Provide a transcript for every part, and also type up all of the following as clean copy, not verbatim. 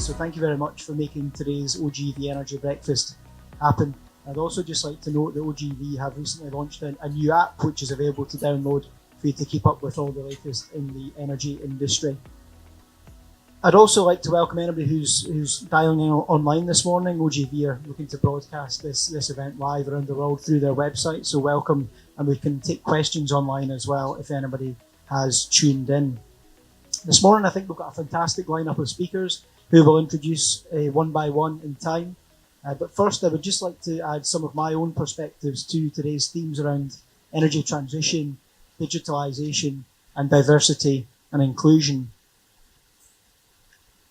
So thank you very much for making today's OGV Energy Breakfast happen. I'd also just like to note that OGV have recently launched a new app which is available to download for you to keep up with all the latest in the energy industry. I'd also like to welcome anybody who's dialing in online this morning. OGV are looking to broadcast this event live around the world through their website, so welcome, and we can take questions online as well if anybody has tuned in. This morning I think we've got a fantastic lineup of speakers who will introduce one by one in time. But first I would just like to add some of my own perspectives to today's themes around energy transition, digitalisation and diversity and inclusion.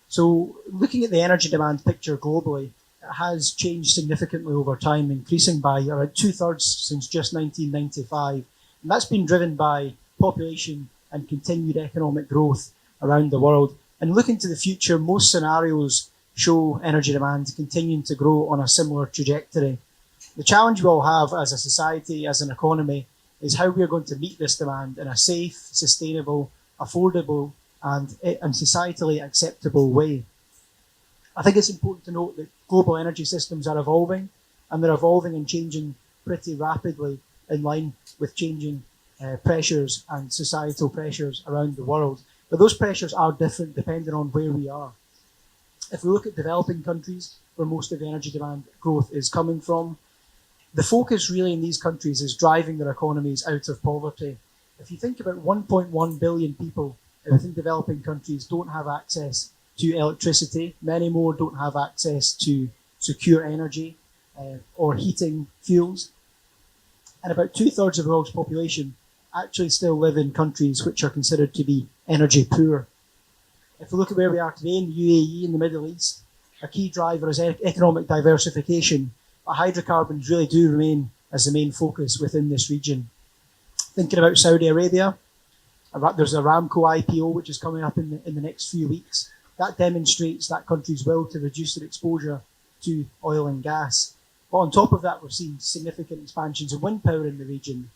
So looking at the energy demand picture globally, it has changed significantly over time, increasing by around 2/3 since just 1995. And that's been driven by population and continued economic growth around the world. And looking to the future, most scenarios show energy demand continuing to grow on a similar trajectory. The challenge we all have as a society, as an economy, is how we are going to meet this demand in a safe, sustainable, affordable, and societally acceptable way. I think it's important to note that global energy systems are evolving, and they're evolving and changing pretty rapidly in line with changing pressures and societal pressures around the world. But those pressures are different depending on where we are. If we look at developing countries, where most of the energy demand growth is coming from, the focus really in these countries is driving their economies out of poverty. If you think about 1.1 billion people within developing countries don't have access to electricity, many more don't have access to secure energy or heating fuels, and about 2/3 of the world's population actually still live in countries which are considered to be energy poor. If we look at where we are today in the UAE, in the Middle East, a key driver is economic diversification, but hydrocarbons really do remain as the main focus within this region. Thinking about Saudi Arabia, there's a Aramco IPO which is coming up in the next few weeks. That demonstrates that country's will to reduce their exposure to oil and gas. But on top of that, we're seeing significant expansions of wind power in the region.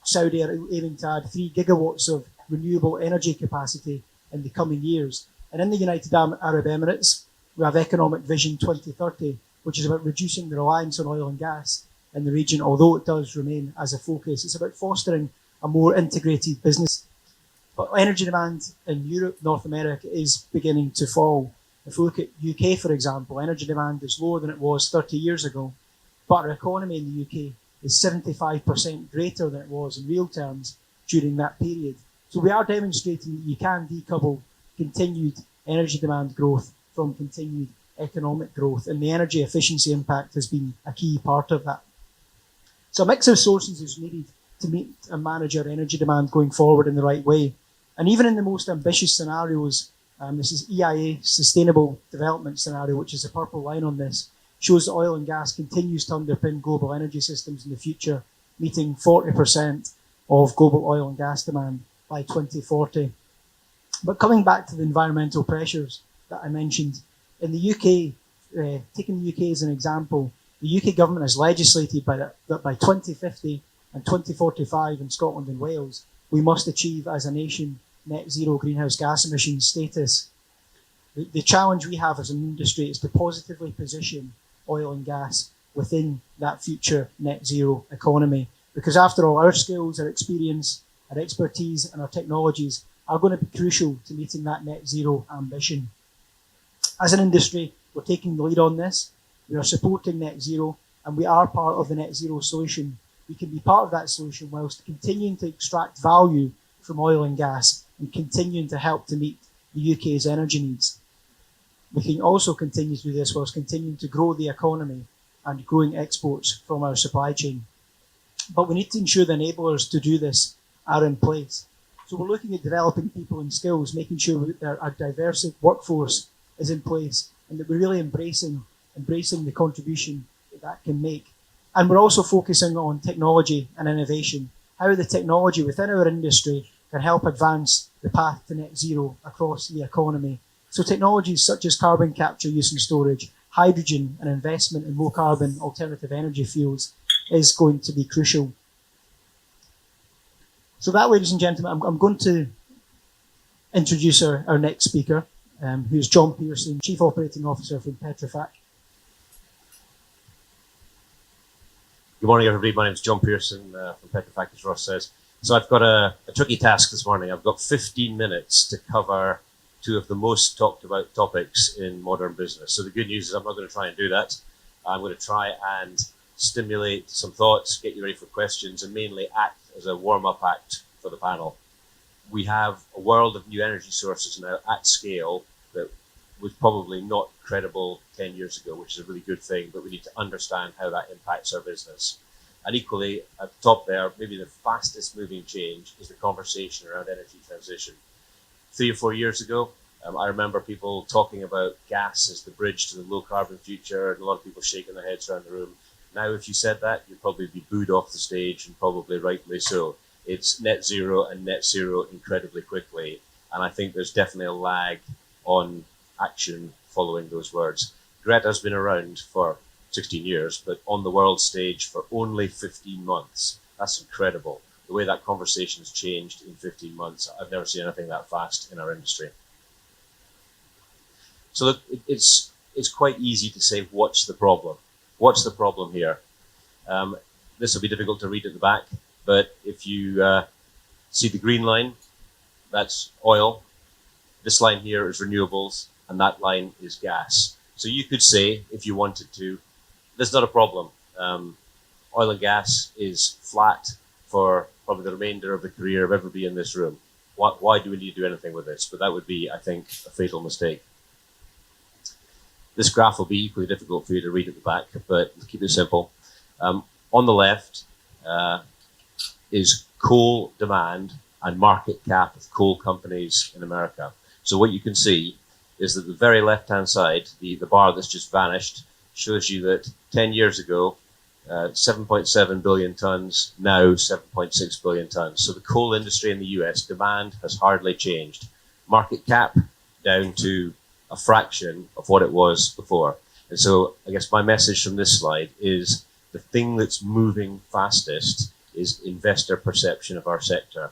Saudi are aiming to add 3 gigawatts of renewable energy capacity in the coming years. And in the United Arab Emirates, we have Economic Vision 2030, which is about reducing the reliance on oil and gas in the region, although it does remain as a focus. It's about fostering a more integrated business. But energy demand in Europe, North America is beginning to fall. If we look at UK, for example, energy demand is lower than it was 30 years ago, but our economy in the UK is 75% greater than it was in real terms during that period. So we are demonstrating that you can decouple continued energy demand growth from continued economic growth, and the energy efficiency impact has been a key part of that. So a mix of sources is needed to meet and manage our energy demand going forward in the right way. And even in the most ambitious scenarios, this is EIA Sustainable Development Scenario, which is the purple line on this, shows that oil and gas continues to underpin global energy systems in the future, meeting 40% of global oil and gas demand by 2040. But coming back to the environmental pressures that I mentioned, in the UK, taking the UK as an example, the UK government has legislated that by 2050 and 2045 in Scotland and Wales, we must achieve as a nation net zero greenhouse gas emissions status. The challenge we have as an industry is to positively position oil and gas within that future net zero economy. Because after all, our skills, our experience, our expertise and our technologies are going to be crucial to meeting that net zero ambition. As an industry, we're taking the lead on this. We are supporting net zero, and we are part of the net zero solution. We can be part of that solution whilst continuing to extract value from oil and gas and continuing to help to meet the UK's energy needs. We can also continue to do this whilst continuing to grow the economy and growing exports from our supply chain. But we need to ensure the enablers to do this are in place. So we're looking at developing people and skills, making sure that our diverse workforce is in place and that we're really embracing the contribution that can make. And we're also focusing on technology and innovation, how the technology within our industry can help advance the path to net zero across the economy. So technologies such as carbon capture, use and storage, hydrogen and investment in low carbon alternative energy fuels is going to be crucial. So that, ladies and gentlemen, I'm going to introduce our next speaker. who's John Pearson, Chief Operating Officer from Petrofac. Good morning, everybody. My name is John Pearson from Petrofac, as Ross says. So I've got a tricky task this morning. I've got 15 minutes to cover two of the most talked about topics in modern business. So the good news is I'm not going to try and do that. I'm going to try and stimulate some thoughts, get you ready for questions, and mainly act as a warm-up act for the panel. We have a world of new energy sources now at scale that was probably not credible 10 years ago, which is a really good thing, but we need to understand how that impacts our business. And equally, at the top there, maybe the fastest moving change is the conversation around energy transition. 3 or 4 years ago, I remember people talking about gas as the bridge to the low carbon future, and a lot of people shaking their heads around the room. Now, if you said that, you'd probably be booed off the stage, and probably rightly so. It's net zero and net zero incredibly quickly. And I think there's definitely a lag on action following those words. Greta's been around for 16 years, but on the world stage for only 15 months. That's incredible. The way that conversation has changed in 15 months, I've never seen anything that fast in our industry. So look, it's quite easy to say, what's the problem? What's the problem here? This will be difficult to read at the back, but if you see the green line, that's oil. This line here is renewables, and that line is gas. So you could say, if you wanted to, there's not a problem. Oil and gas is flat for probably the remainder of the career of everybody in this room. Why do we need to do anything with this? But that would be, I think, a fatal mistake. This graph will be equally difficult for you to read at the back, but to keep it simple. On the left is coal demand and market cap of coal companies in America. So what you can see is that the very left-hand side, the bar that's just vanished, shows you that 10 years ago, 7.7 billion tons, now 7.6 billion tons. So the coal industry in the US, demand has hardly changed. Market cap down to a fraction of what it was before. And so I guess my message from this slide is the thing that's moving fastest is investor perception of our sector.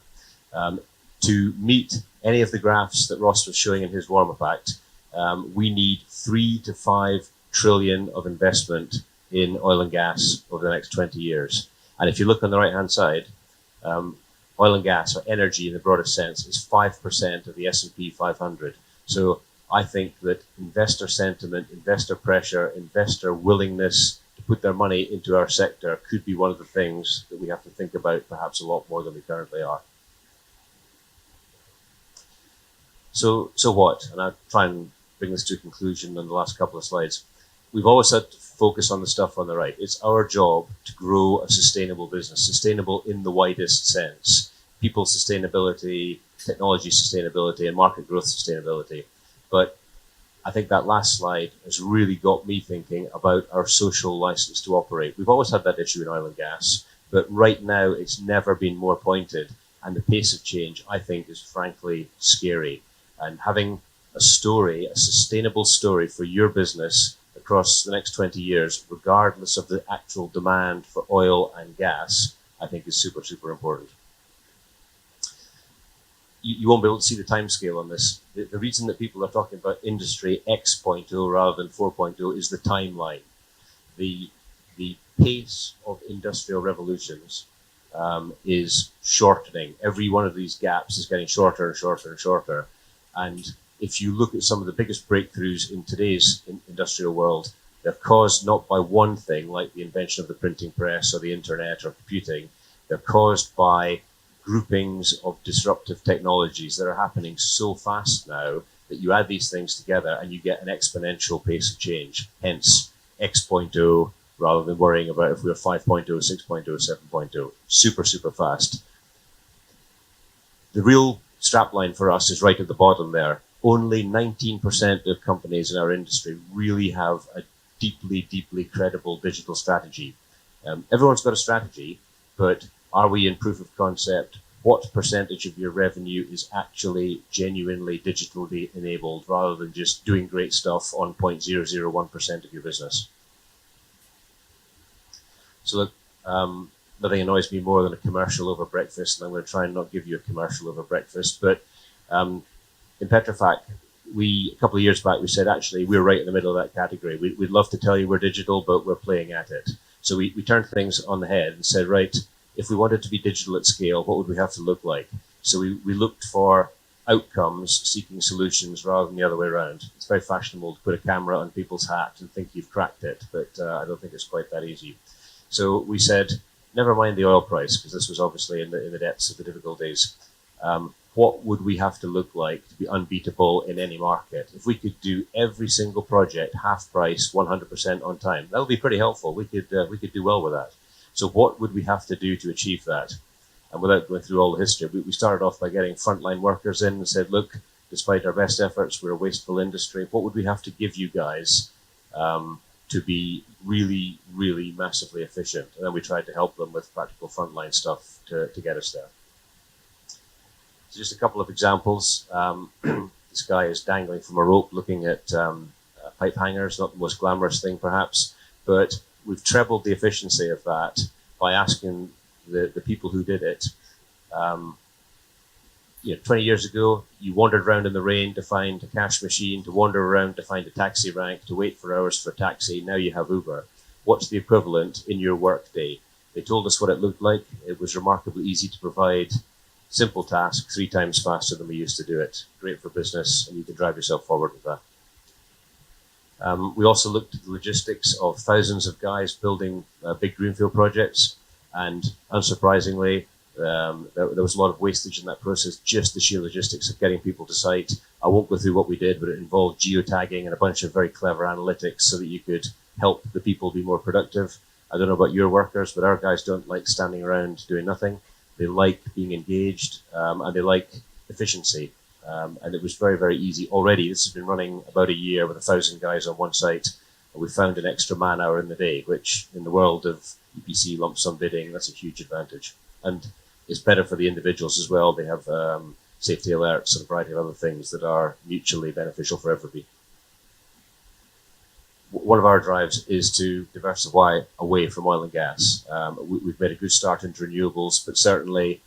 To meet any of the graphs that Ross was showing in his warm-up act, we need 3 to 5 trillion of investment in oil and gas over the next 20 years. And if you look on the right-hand side, oil and gas, or energy in the broadest sense, is 5% of the S&P 500. So I think that investor sentiment, investor pressure, investor willingness to put their money into our sector could be one of the things that we have to think about perhaps a lot more than we currently are. So what? And I'll try and bring this to a conclusion in the last couple of slides. We've always had to focus on the stuff on the right. It's our job to grow a sustainable business, sustainable in the widest sense. People sustainability, technology sustainability, and market growth sustainability. But I think that last slide has really got me thinking about our social license to operate. We've always had that issue in oil and gas, but right now it's never been more pointed. And the pace of change, I think, is frankly scary. And having a story, a sustainable story for your business across the next 20 years, regardless of the actual demand for oil and gas, I think is super, super important. You won't be able to see the timescale on this. The reason that people are talking about industry X.0 rather than 4.0 is the timeline. The pace of industrial revolutions is shortening. Every one of these gaps is getting shorter and shorter and shorter. And if you look at some of the biggest breakthroughs in today's industrial world, they're caused not by one thing, like the invention of the printing press or the internet or computing. They're caused by groupings of disruptive technologies that are happening so fast now that you add these things together and you get an exponential pace of change. Hence, X.0 rather than worrying about if we're 5.0, 6.0, 7.0. Super, super fast. The real strapline for us is right at the bottom there. Only 19% of companies in our industry really have a deeply, deeply credible digital strategy. Everyone's got a strategy, but are we in proof of concept? What percentage of your revenue is actually genuinely digitally enabled rather than just doing great stuff on 0.001% of your business? So look, nothing annoys me more than a commercial over breakfast, and I'm going to try and not give you a commercial over breakfast. But in Petrofac, a couple of years back, we said, actually, we're right in the middle of that category. We'd love to tell you we're digital, but we're playing at it. So we turned things on the head and said, right, if we wanted to be digital at scale, what would we have to look like? So we looked for outcomes, seeking solutions rather than the other way around. It's very fashionable to put a camera on people's hat and think you've cracked it, but I don't think it's quite that easy. So we said, never mind the oil price, because this was obviously in the depths of the difficulties. What would we have to look like to be unbeatable in any market? If we could do every single project half price, 100% on time, that would be pretty helpful. We could do well with that. So what would we have to do to achieve that? And without going through all the history, we started off by getting frontline workers in and said, look, despite our best efforts, we're a wasteful industry. What would we have to give you guys to be really, really massively efficient? And then we tried to help them with practical frontline stuff to get us there. So just a couple of examples. This guy is dangling from a rope looking at pipe hangers, not the most glamorous thing perhaps, but we've trebled the efficiency of that by asking the people who did it. 20 years ago, you wandered around in the rain to find a cash machine, to wander around to find a taxi rank, to wait for hours for a taxi. Now you have Uber. What's the equivalent in your work day? They told us what it looked like. It was remarkably easy to provide simple task 3 times faster than we used to do it. Great for business, and you can drive yourself forward with that. We also looked at the logistics of thousands of guys building big greenfield projects, and unsurprisingly, there was a lot of wastage in that process, just the sheer logistics of getting people to site. I won't go through what we did, but it involved geotagging and a bunch of very clever analytics so that you could help the people be more productive. I don't know about your workers, but our guys don't like standing around doing nothing. They like being engaged, and they like efficiency. And it was very, very easy already. This has been running about a year with 1,000 guys on one site. And we found an extra man hour in the day, which in the world of EPC lump sum bidding, that's a huge advantage. And it's better for the individuals as well. They have safety alerts and a variety of other things that are mutually beneficial for everybody. One of our drives is to diversify away from oil and gas. We've made a good start into renewables, but certainly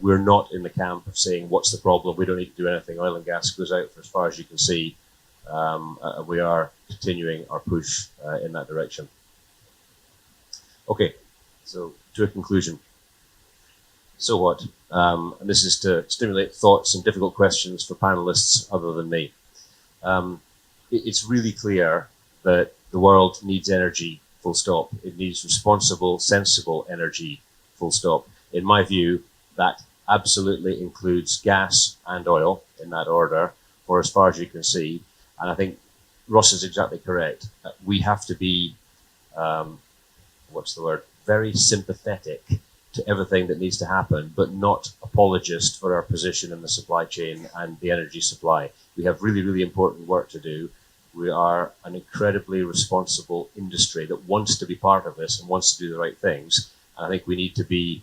we're not in the camp of saying, what's the problem? We don't need to do anything. Oil and gas goes out for as far as you can see. We are continuing our push in that direction. Okay, so to a conclusion. So what? And this is to stimulate thoughts and difficult questions for panelists other than me. It's really clear that the world needs energy, full stop. It needs responsible, sensible energy, full stop. In my view, that absolutely includes gas and oil in that order, for as far as you can see. And I think Ross is exactly correct. We have to be, very sympathetic to everything that needs to happen, but not apologist for our position in the supply chain and the energy supply. We have really, really important work to do. We are an incredibly responsible industry that wants to be part of this and wants to do the right things. And I think we need to be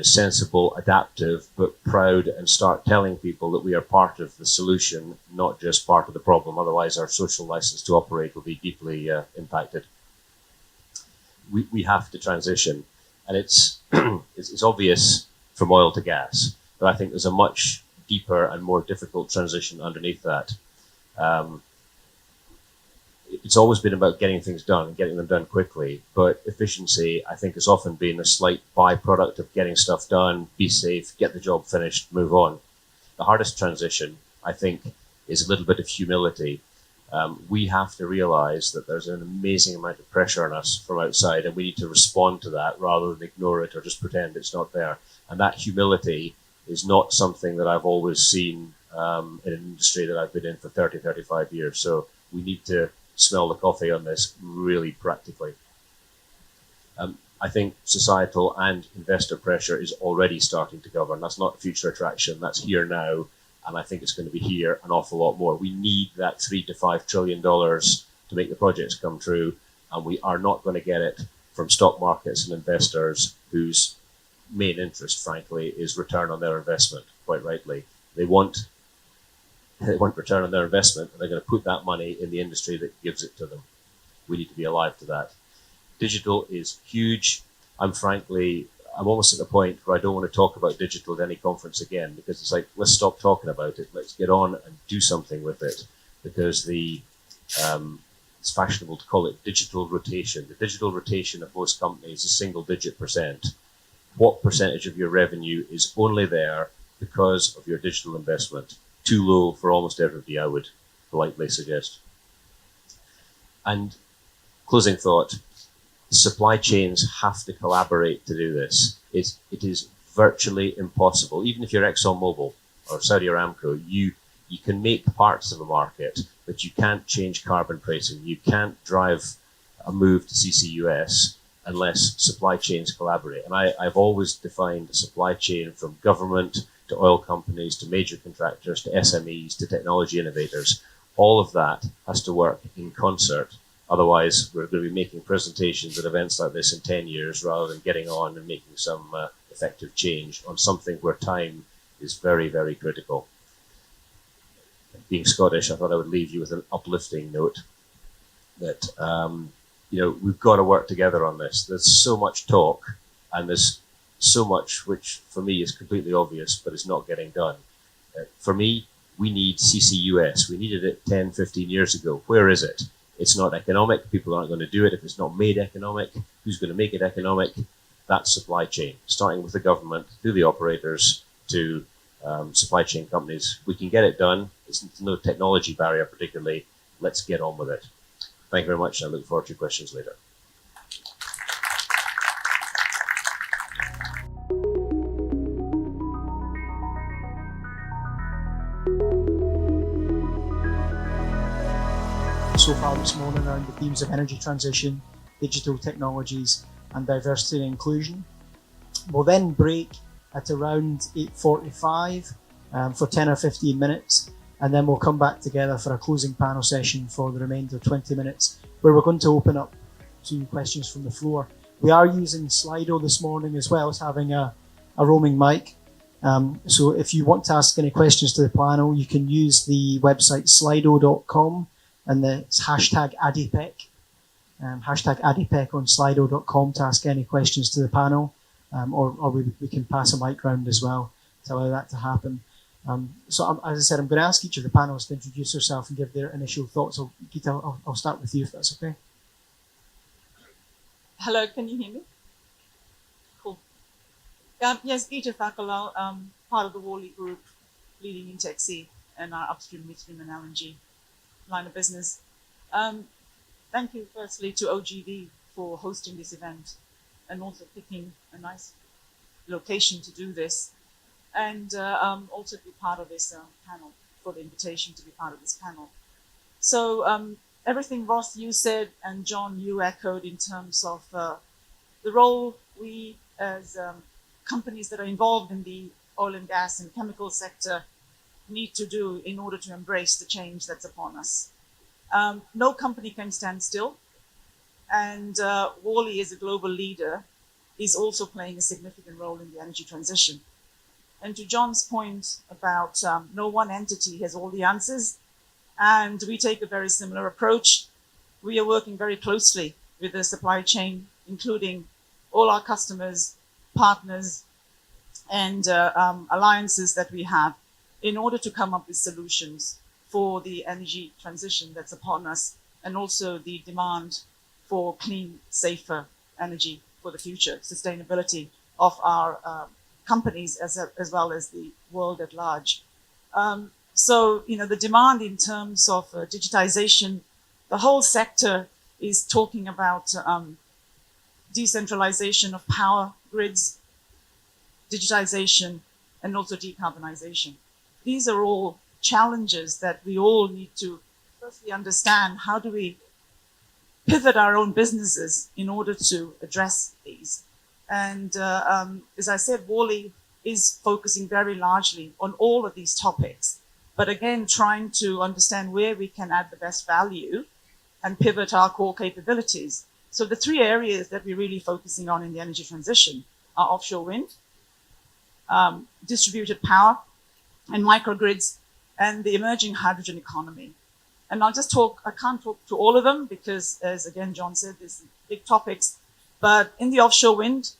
sensible, adaptive, but proud, and start telling people that we are part of the solution, not just part of the problem. Otherwise, our social license to operate will be deeply impacted. We have to transition, and it's obvious from oil to gas, but I think there's a much deeper and more difficult transition underneath that. It's always been about getting things done and getting them done quickly, but efficiency, I think, has often been a slight byproduct of getting stuff done, be safe, get the job finished, move on. The hardest transition, I think, is a little bit of humility. We have to realize that there's an amazing amount of pressure on us from outside, and we need to respond to that rather than ignore it or just pretend it's not there. And that humility is not something that I've always seen in an industry that I've been in for 30, 35 years. So we need to smell the coffee on this really practically. I think societal and investor pressure is already starting to govern. That's not a future attraction, that's here now, and I think it's going to be here an awful lot more. We need that $3 to $5 trillion to make the projects come true, and we are not going to get it from stock markets and investors whose main interest, frankly, is return on their investment, quite rightly. They want return on their investment, and they're going to put that money in the industry that gives it to them. We need to be alive to that. Digital is huge. I'm frankly, I'm almost at the point where I don't want to talk about digital at any conference again, because it's like, let's stop talking about it. Let's get on and do something with it, because it's fashionable to call it digital rotation. The digital rotation of most companies is single-digit %. What percentage of your revenue is only there because of your digital investment? Too low for almost everybody, I would politely suggest. And closing thought, supply chains have to collaborate to do this. It is virtually impossible. Even if you're ExxonMobil or Saudi Aramco, you can make parts of a market, but you can't change carbon pricing. You can't drive a move to CCUS unless supply chains collaborate. And I've always defined the supply chain from government to oil companies to major contractors to SMEs to technology innovators. All of that has to work in concert. Otherwise, we're going to be making presentations at events like this in 10 years rather than getting on and making some effective change on something where time is very, very critical. Being Scottish, I thought I would leave you with an uplifting note that we've got to work together on this. There's so much talk, and there's so much which for me is completely obvious, but it's not getting done. For me, we need CCUS. We needed it 10, 15 years ago. Where is it? It's not economic. People aren't going to do it if it's not made economic. Who's going to make it economic? That's supply chain, starting with the government, through the operators, to supply chain companies. We can get it done. It's no technology barrier particularly. Let's get on with it. Thank you very much, and I look forward to your questions later. So far this morning around the themes of energy transition, digital technologies, and diversity and inclusion. We'll then break at around 8:45 for 10 or 15 minutes, and then we'll come back together for a closing panel session for the remainder of 20 minutes, where we're going to open up to questions from the floor. We are using Slido this morning, as well as having a roaming mic. So if you want to ask any questions to the panel, you can use the website slido.com, and it's hashtag ADIPEC. Hashtag ADIPEC on slido.com to ask any questions to the panel, or we can pass a mic round as well to allow that to happen. So as I said, I'm going to ask each of the panelists to introduce themselves and give their initial thoughts. So Geeta, I'll start with you if that's okay. Hello, can you hear me? Cool. Yes, Geeta Thakorlal, part of the Worley Group, leading Intecsea and our Upstream, Midstream and LNG line of business. Thank you firstly to OGV for hosting this event and also picking a nice location to do this, and also to be part of this panel, for the invitation to be part of this panel. So everything Ross, you said, and John, you echoed in terms of the role we as companies that are involved in the oil and gas and chemical sector need to do in order to embrace the change that's upon us. No company can stand still, and Worley, as a global leader, is also playing a significant role in the energy transition. And to John's point about no one entity has all the answers, and we take a very similar approach. We are working very closely with the supply chain, including all our customers, partners, and alliances that we have, in order to come up with solutions for the energy transition that's upon us, and also the demand for clean, safer energy for the future, sustainability of our companies as well as the world at large. So, the demand in terms of digitization, the whole sector is talking about decentralization of power grids, digitization, and also decarbonization. These are all challenges that we all need to firstly understand. How do we pivot our own businesses in order to address these? And as I said, Worley is focusing very largely on all of these topics, but again, trying to understand where we can add the best value and pivot our core capabilities. So the three areas that we're really focusing on in the energy transition are offshore wind, distributed power, and microgrids, and the emerging hydrogen economy. And I can't talk to all of them because, as again John said, there's big topics. But in the offshore wind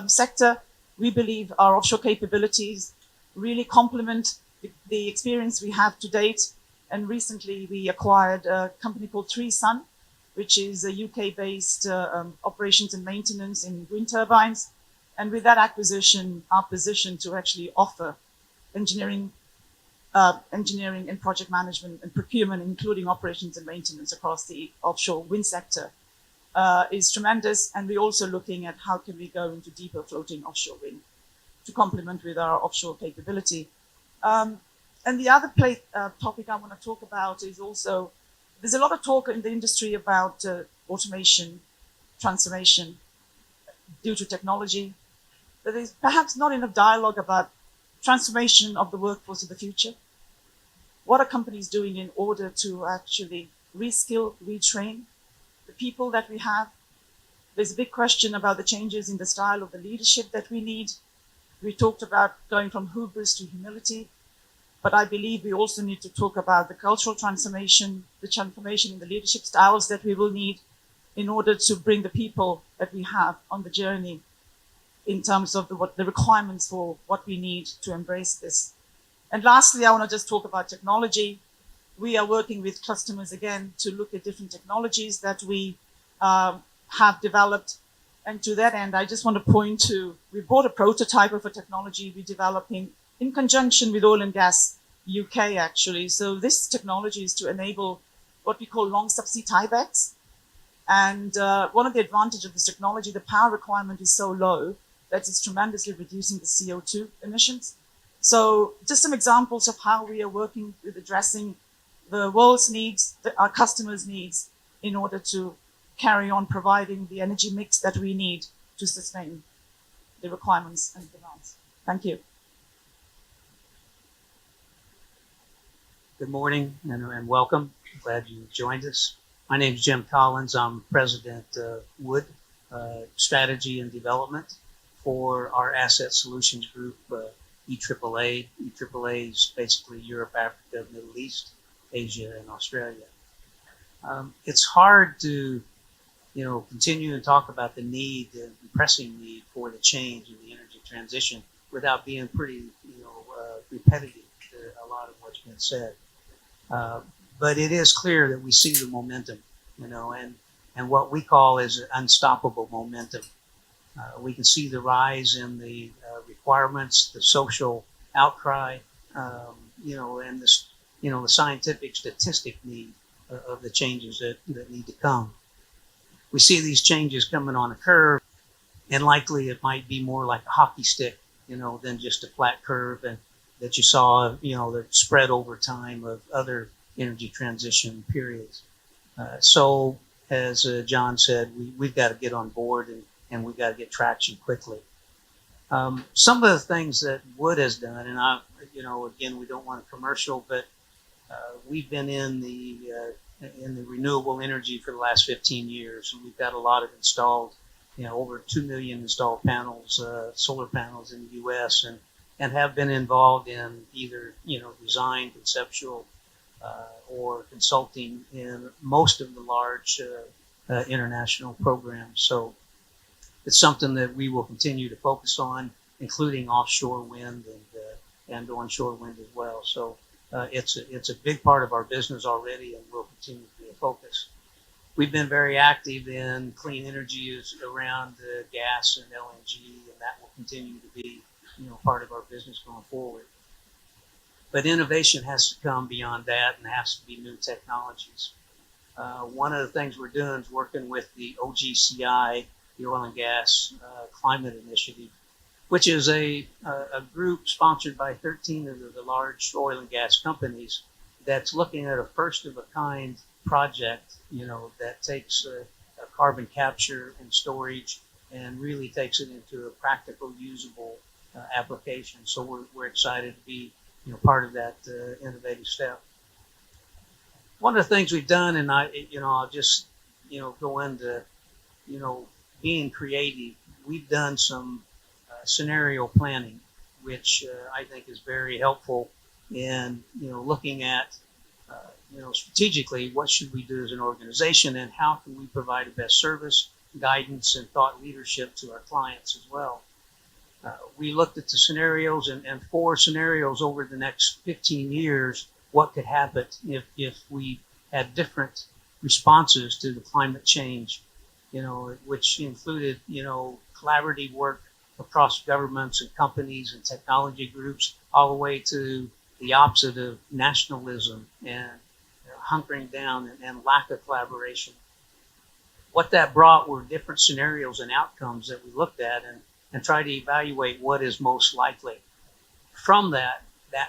sector, We believe our offshore capabilities really complement the experience we have to date. And recently we acquired a company called 3Sun, which is a UK-based operations and maintenance in wind turbines. And with that acquisition, our position to actually offer engineering and project management and procurement, including operations and maintenance across the offshore wind sector, is tremendous. And we're also looking at how can we go into deeper floating offshore wind to complement with our offshore capability. And the other topic I want to talk about is also, there's a lot of talk in the industry about automation, transformation due to technology. But there's perhaps not enough dialogue about transformation of the workforce of the future. What are companies doing in order to actually reskill, retrain the people that we have? There's a big question about the changes in the style of the leadership that we need. We talked about going from hubris to humility, but I believe we also need to talk about the cultural transformation, the transformation in the leadership styles that we will need in order to bring the people that we have on the journey in terms of the requirements for what we need to embrace this. And lastly, I want to just talk about technology. We are working with customers again to look at different technologies that we have developed. And to that end, I just want to point to, we brought a prototype of a technology we're developing in conjunction with Oil and Gas UK, actually. So this technology is to enable what we call long subsea tiebacks. And one of the advantages of this technology, the power requirement is so low that it's tremendously reducing the CO2 emissions. So just some examples of how we are working with addressing the world's needs, our customers' needs, in order to carry on providing the energy mix that we need to sustain the requirements and demands. Thank you. Good morning and welcome. Glad you joined us. My name is Jim Collins. I'm President of Wood Strategy and Development for our Asset Solutions Group, EAAA. EAAA is basically Europe, Africa, Middle East, Asia, and Australia. It's hard to, continue and talk about the need, the pressing need for the change in the energy transition without being pretty, repetitive to a lot of what's been said. But it is clear that we see the momentum, and what we call is unstoppable momentum. We can see the rise in the requirements, the social outcry, and the scientific statistic need of the changes that need to come. We see these changes coming on a curve, and likely it might be more like a hockey stick, than just a flat curve, and that you saw, that spread over time of other energy transition periods. So, as John said, we've got to get on board and we've got to get traction quickly. Some of the things that Wood has done, and again, we don't want a commercial, but we've been in the renewable energy for the last 15 years, and we've got a lot of installed, over 2 million installed panels, solar panels in the U.S., and have been involved in either, design, conceptual, or consulting in most of the large international programs. So it's something that we will continue to focus on, including offshore wind and onshore wind as well. So it's a big part of our business already, and will continue to be a focus. We've been very active in clean energy around gas and LNG, and that will continue to be, part of our business going forward. But innovation has to come beyond that, and has to be new technologies. One of the things we're doing is working with the OGCI, the Oil and Gas Climate Initiative, which is a group sponsored by 13 of the large oil and gas companies that's looking at a first-of-a-kind project, that takes a carbon capture and storage and really takes it into a practical, usable application. So we're excited to be, part of that innovative step. One of the things we've done, and I'll just, go into, being creative. We've done some scenario planning, which I think is very helpful in, looking at, strategically, what should we do as an organization, and how can we provide the best service, guidance, and thought leadership to our clients as well. We looked at the scenarios and 4 scenarios over the next 15 years, what could happen if we had different responses to the climate change, which included, collaborative work across governments and companies and technology groups, all the way to the opposite of nationalism and hunkering down and lack of collaboration. What that brought were different scenarios and outcomes that we looked at and tried to evaluate what is most likely. From that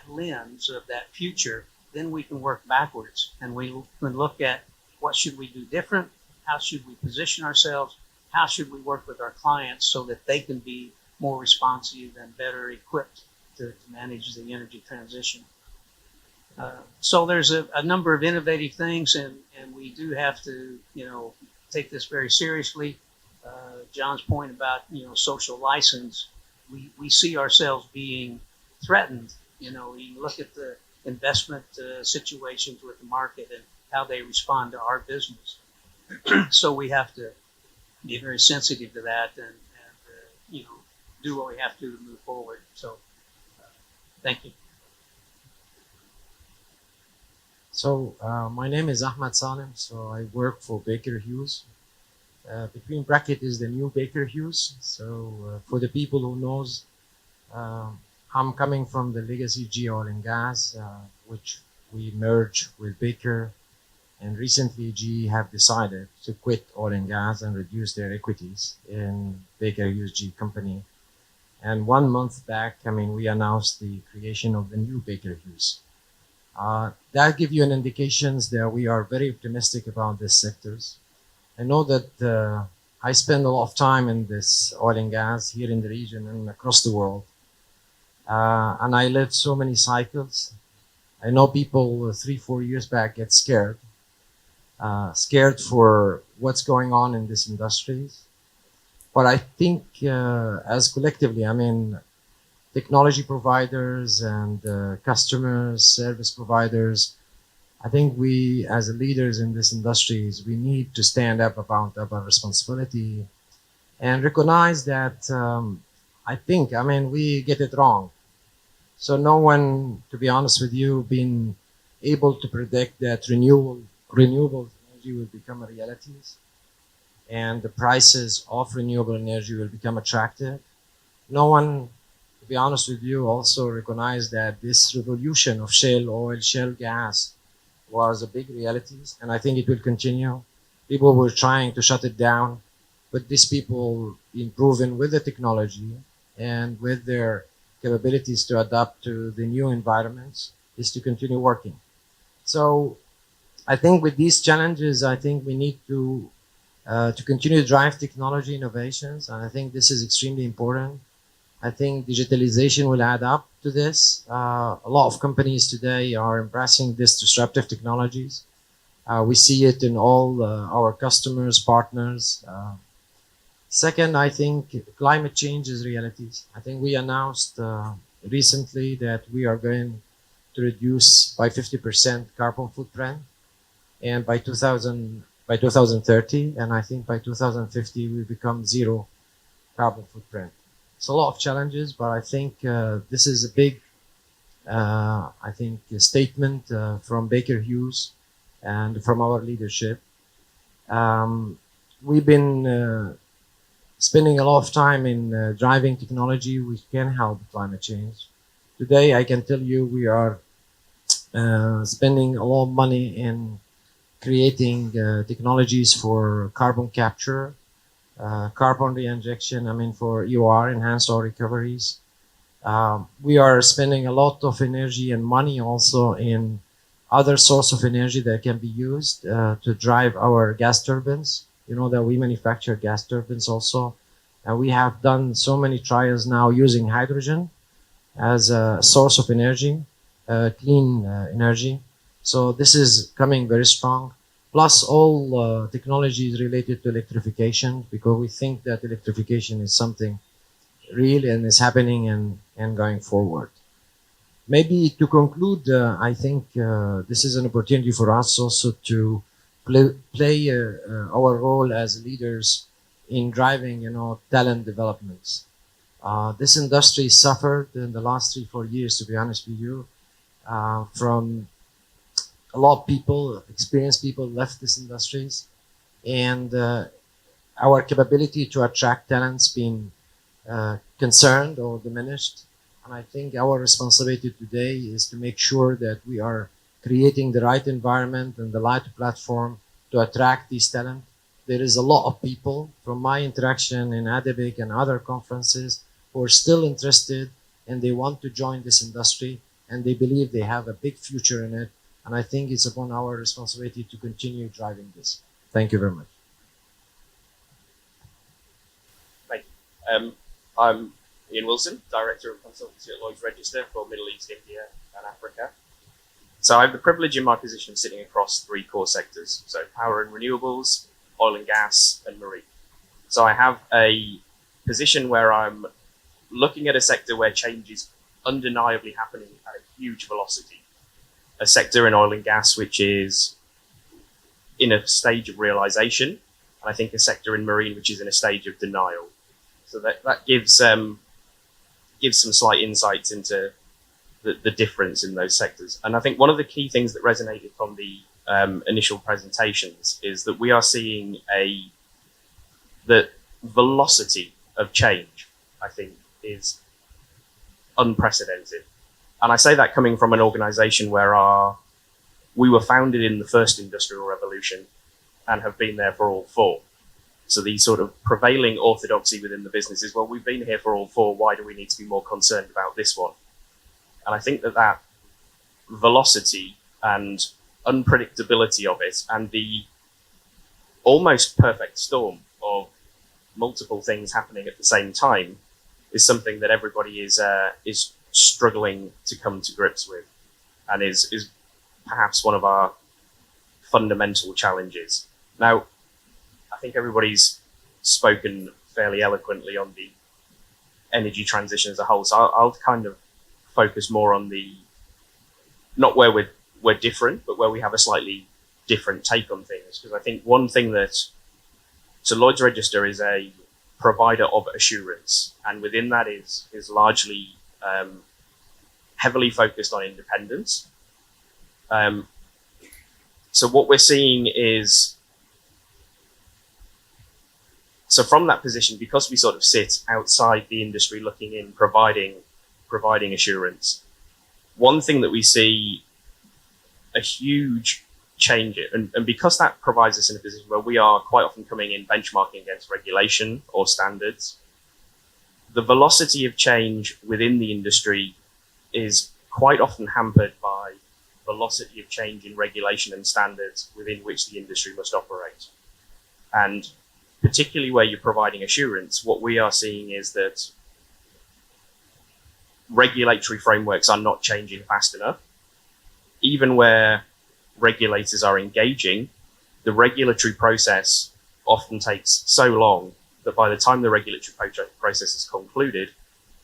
lens of that future, then we can work backwards and we can look at what should we do different, how should we position ourselves, how should we work with our clients so that they can be more responsive and better equipped to manage the energy transition. So there's a number of innovative things, and we do have to, take this very seriously. John's point about, social license, we see ourselves being threatened. You look at the investment situations with the market and how they respond to our business. So we have to be very sensitive to that and do what we have to move forward. So thank you. So my name is Ahmed Salem. So I work for Baker Hughes. Between bracket is the new Baker Hughes. So for the people who knows, I'm coming from the legacy G oil and gas, which we merged with Baker. And recently GE have decided to quit oil and gas and reduce their equities in Baker Hughes G company. And 1 month back, we announced the creation of the new Baker Hughes. That gives you an indication that we are very optimistic about these sectors. I know that I spend a lot of time in this oil and gas here in the region and across the world. And I lived so many cycles. I know people 3-4 years back get scared. Scared for what's going on in these industries. But I think as collectively, technology providers and customers, service providers, I think we as leaders in these industries, we need to stand up about our responsibility and recognize that we get it wrong. So no one, to be honest with you, been able to predict that renewable energy will become a reality and the prices of renewable energy will become attractive. No one, to be honest with you, also recognized that this revolution of shale oil, shale gas was a big reality, and I think it will continue. People were trying to shut it down, but these people been proven with the technology and with their capabilities to adapt to the new environments is to continue working. So I think with these challenges, I think we need to continue to drive technology innovations, and I think this is extremely important. I think digitalization will add up to this. A lot of companies today are embracing these disruptive technologies. We see it in all our customers, partners. Second, I think climate change is realities. I think we announced recently that we are going to reduce by 50% carbon footprint, and by 2030, and I think by 2050 we become zero carbon footprint. It's a lot of challenges, but I think this is a big, a statement from Baker Hughes and from our leadership. We've been spending a lot of time in driving technology which can help climate change. Today, I can tell you we are spending a lot of money in creating technologies for carbon capture, carbon reinjection, for EOR, enhanced oil recoveries. We are spending a lot of energy and money also in other source of energy that can be used to drive our gas turbines. You know that we manufacture gas turbines also. And we have done so many trials now using hydrogen as a source of energy, clean energy. So this is coming very strong. Plus all technologies related to electrification, because we think that electrification is something real and is happening and going forward. Maybe to conclude, I think this is an opportunity for us also to play our role as leaders in driving, talent developments. This industry suffered in the last 3-4 years, to be honest with you, from a lot of people, experienced people left these industries, and our capability to attract talents been concerned or diminished. And I think our responsibility today is to make sure that we are creating the right environment and the right platform to attract these talent. There is a lot of people from my interaction in ADIPEC and other conferences who are still interested and they want to join this industry and they believe they have a big future in it. And I think it's upon our responsibility to continue driving this. Thank you very much. Thank you. I'm Ian Wilson, Director of Consultancy at Lloyd's Register for Middle East, India and Africa. So I have the privilege in my position of sitting across 3 core sectors, so power and renewables, oil and gas, and marine. So I have a position where I'm looking at a sector where change is undeniably happening at a huge velocity. A sector in oil and gas which is in a stage of realization, and I think a sector in marine which is in a stage of denial. So that gives some slight insights into the difference in those sectors. And I think one of the key things that resonated from the initial presentations is that we are seeing the velocity of change, I think, is unprecedented. And I say that coming from an organization where we were founded in the first industrial revolution and have been there for all 4. So the sort of prevailing orthodoxy within the business is, well, we've been here for all 4, why do we need to be more concerned about this one? And I think that velocity and unpredictability of it and the almost perfect storm of multiple things happening at the same time is something that everybody is struggling to come to grips with, and is perhaps one of our fundamental challenges. Now, I think everybody's spoken fairly eloquently on the energy transition as a whole, so I'll kind of focus more on not where we're different, but where we have a slightly different take on things. Because I think one thing so Lloyd's Register is a provider of assurance, and within that is largely heavily focused on independence. So what we're seeing is, so from that position, because we sort of sit outside the industry looking in, providing assurance, one thing that we see a huge change in, and because that provides us in a position where we are quite often coming in benchmarking against regulation or standards, the velocity of change within the industry is quite often hampered by velocity of change in regulation and standards within which the industry must operate. And particularly where you're providing assurance, what we are seeing is that regulatory frameworks are not changing fast enough. Even where regulators are engaging, the regulatory process often takes so long that by the time the regulatory process is concluded,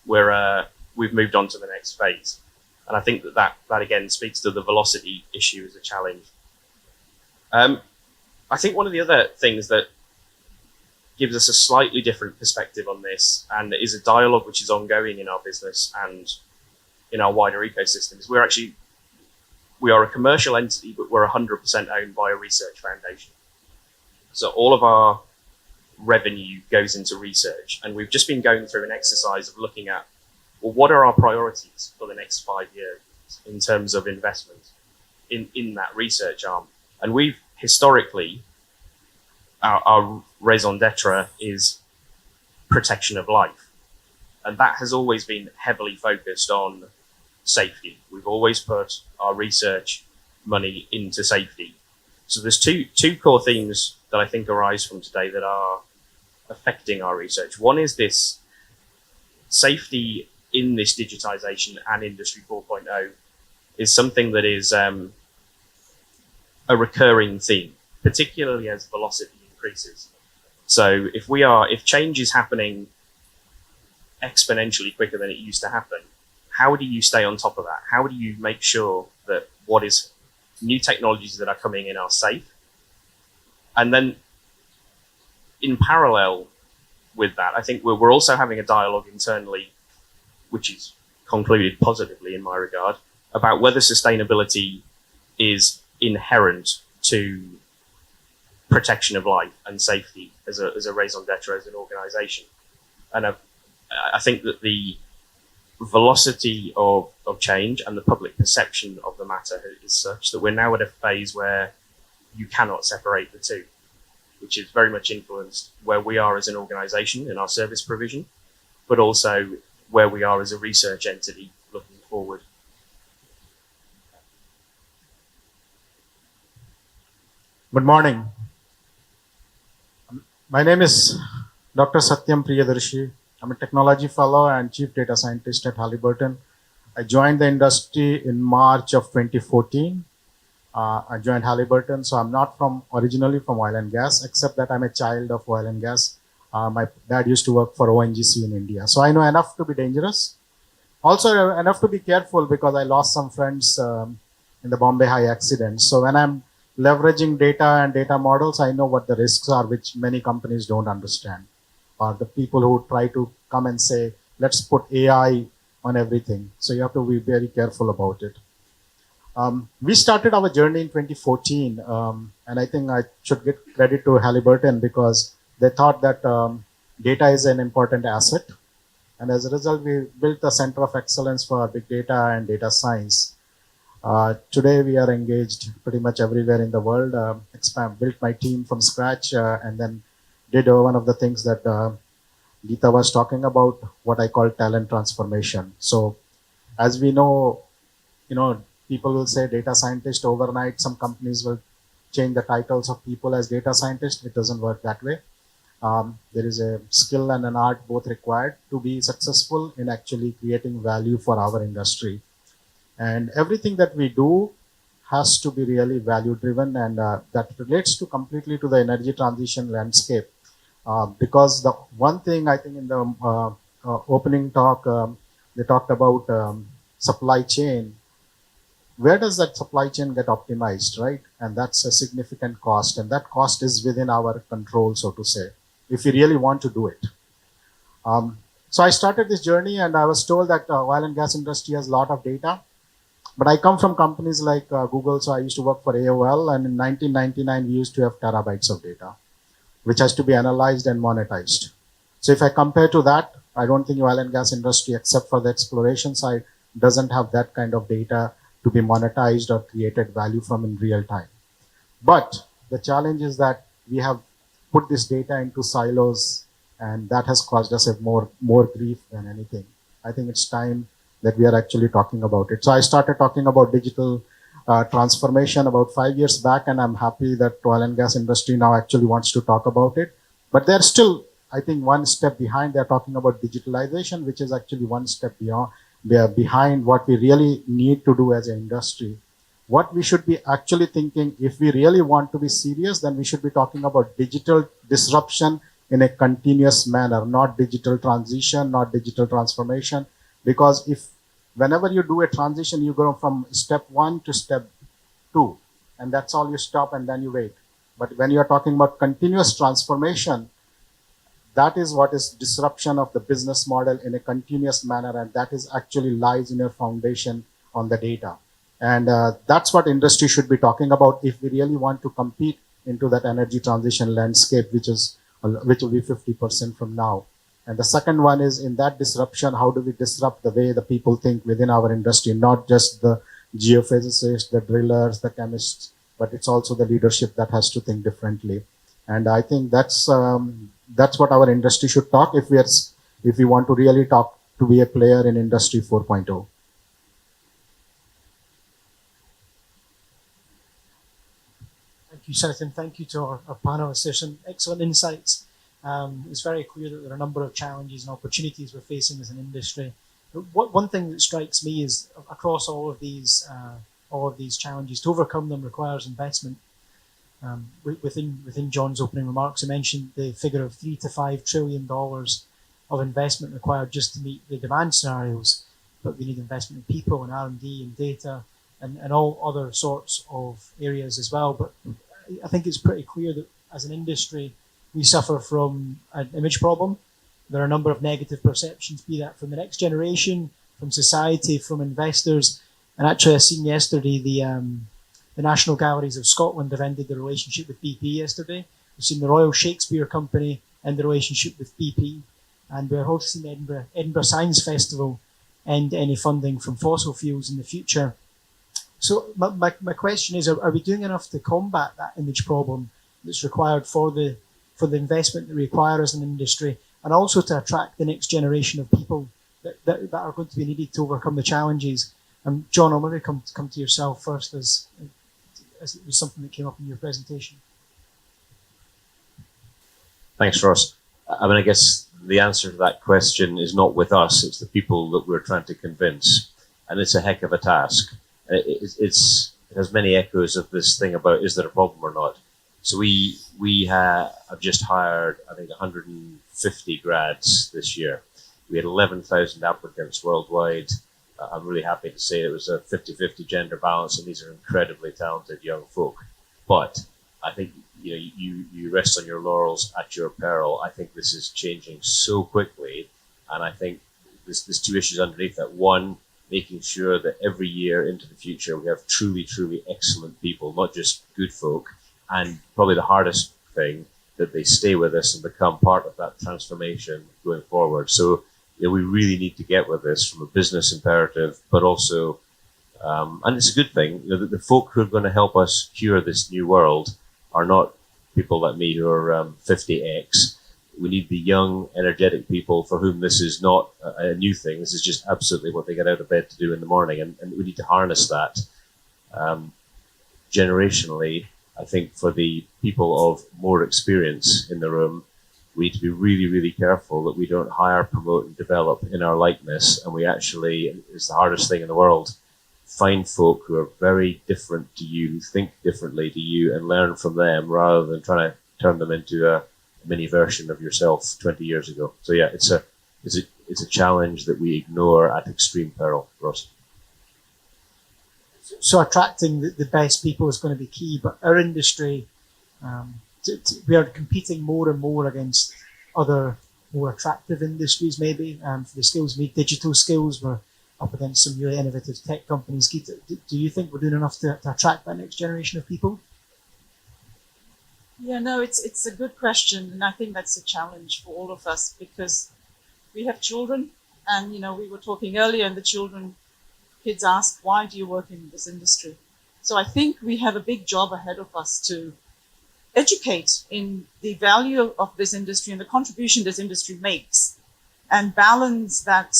we've moved on to the next phase. And I think that again speaks to the velocity issue as a challenge. I think one of the other things that gives us a slightly different perspective on this, and is a dialogue which is ongoing in our business and in our wider ecosystem, is we are a commercial entity, but we're 100% owned by a research foundation. So all of our revenue goes into research, and we've just been going through an exercise of looking at, well, what are our priorities for the next 5 years in terms of investment in that research arm? And we've historically, our raison d'etre is protection of life. And that has always been heavily focused on safety. We've always put our research money into safety. So there's two core themes that I think arise from today that are affecting our research. One is this safety in this digitization and Industry 4.0 is something that is a recurring theme, particularly as velocity increases. So if change is happening exponentially quicker than it used to happen, how do you stay on top of that? How do you make sure that what is new technologies that are coming in are safe? And then in parallel, with that. I think we're also having a dialogue internally, which is concluded positively in my regard, about whether sustainability is inherent to protection of life and safety as a raison d'etre as an organization. And I think that the velocity of change and the public perception of the matter is such that we're now at a phase where you cannot separate the two, which is very much influenced where we are as an organization in our service provision, but also where we are as a research entity looking forward. Good morning. My name is Dr. Satyam Priyadarshy. I'm a technology fellow and chief data scientist at Halliburton. I joined the industry in March of 2014. I joined Halliburton, so I'm not originally from oil and gas, except that I'm a child of oil and gas. My dad used to work for ONGC in India. So I know enough to be dangerous. Also enough to be careful because I lost some friends in the Bombay High accident. So when I'm leveraging data and data models, I know what the risks are, which many companies don't understand. Or the people who try to come and say, let's put AI on everything. So you have to be very careful about it. We started our journey in 2014, and I think I should give credit to Halliburton because they thought that data is an important asset. And as a result, we built a center of excellence for big data and data science. Today, we are engaged pretty much everywhere in the world. Built my team from scratch, and then did one of the things that Geeta was talking about, what I call talent transformation. So, as we know, people will say data scientist overnight. Some companies will change the titles of people as data scientists. It doesn't work that way. There is a skill and an art both required to be successful in actually creating value for our industry. And everything that we do has to be really value driven, and that relates to completely to the energy transition landscape. Because the one thing I think in the opening talk, they talked about supply chain. Where does that supply chain get optimized, right? And that's a significant cost, and that cost is within our control, so to say, if we really want to do it. So I started this journey, and I was told that oil and gas industry has a lot of data. But I come from companies like Google, so I used to work for AOL, and in 1999, we used to have terabytes of data, which has to be analyzed and monetized. So if I compare to that, I don't think oil and gas industry, except for the exploration side, doesn't have that kind of data to be monetized or created value from in real time. But the challenge is that we have put this data into silos, and that has caused us more grief than anything. I think it's time that we are actually talking about it. So I started talking about digital transformation about 5 years back, and I'm happy that oil and gas industry now actually wants to talk about it. But they're still, I think, one step behind. They're talking about digitalization, which is actually one step beyond. They are behind what we really need to do as an industry. What we should be actually thinking, if we really want to be serious, then we should be talking about digital disruption in a continuous manner, not digital transition, not digital transformation. Because whenever you do a transition, you go from step 1 to step 2, and that's all you stop and then you wait. But when you're talking about continuous transformation, that is what is disruption of the business model in a continuous manner, and that is actually lies in your foundation on the data. And that's what industry should be talking about if we really want to compete into that energy transition landscape, which will be 50% from now. And the second one is in that disruption, how do we disrupt the way the people think within our industry, not just the geophysicists, the drillers, the chemists, but it's also the leadership that has to think differently. And I think that's what our industry should talk if we want to really talk to be a player in Industry 4.0. Thank you, Satyam. Thank you to our panelists. There's some excellent insights. It's very clear that there are a number of challenges and opportunities we're facing as an industry. One thing that strikes me is across all of these challenges, to overcome them requires investment. Within John's opening remarks, he mentioned the figure of $3 to $5 trillion of investment required just to meet the demand scenarios. But we need investment in people and R&D and data and all other sorts of areas as well. But I think it's pretty clear that as an industry, we suffer from an image problem. There are a number of negative perceptions, be that from the next generation, from society, from investors. And actually, I seen yesterday the National Galleries of Scotland have ended the relationship with BP yesterday. We've seen the Royal Shakespeare Company end the relationship with BP. And we're also seeing the Edinburgh Science Festival end any funding from fossil fuels in the future. So my question is, are we doing enough to combat that image problem that's required for the investment that we require as an industry, and also to attract the next generation of people that are going to be needed to overcome the challenges? John, I'll maybe come to yourself first, as it was something that came up in your presentation. Thanks, Ross. I mean, I guess the answer to that question is not with us. It's the people that we're trying to convince. And it's a heck of a task. It has many echoes of this thing about, is there a problem or not? So we have just hired, I think, 150 grads this year. We had 11,000 applicants worldwide. I'm really happy to say it was a 50-50 gender balance, and these are incredibly talented young folk. But I think you rest on your laurels at your peril. I think this is changing so quickly, and I think there's two issues underneath that. One, making sure that every year into the future we have truly, truly excellent people, not just good folk, and probably the hardest thing, that they stay with us and become part of that transformation going forward. So we really need to get with this from a business imperative, but also, and it's a good thing, that the folk who are going to help us cure this new world are not people like me who are 50X. We need the young, energetic people for whom this is not a new thing. This is just absolutely what they get out of bed to do in the morning, and we need to harness that. Generationally, I think for the people of more experience in the room, we need to be really, really careful that we don't hire, promote, and develop in our likeness, and we actually, it's the hardest thing in the world, find folk who are very different to you, who think differently to you, and learn from them rather than trying to turn them into a mini version of yourself 20 years ago. So yeah, it's a challenge that we ignore at extreme peril, Ross. So attracting the best people is going to be key, but our industry, we are competing more and more against other more attractive industries, maybe, for the skills we need, digital skills. We're up against some really innovative tech companies. Geeta, do you think we're doing enough to attract that next generation of people? Yeah, no, it's a good question, and I think that's a challenge for all of us, because we have children, and we were talking earlier, and kids ask, why do you work in this industry? So I think we have a big job ahead of us to educate in the value of this industry and the contribution this industry makes, and balance that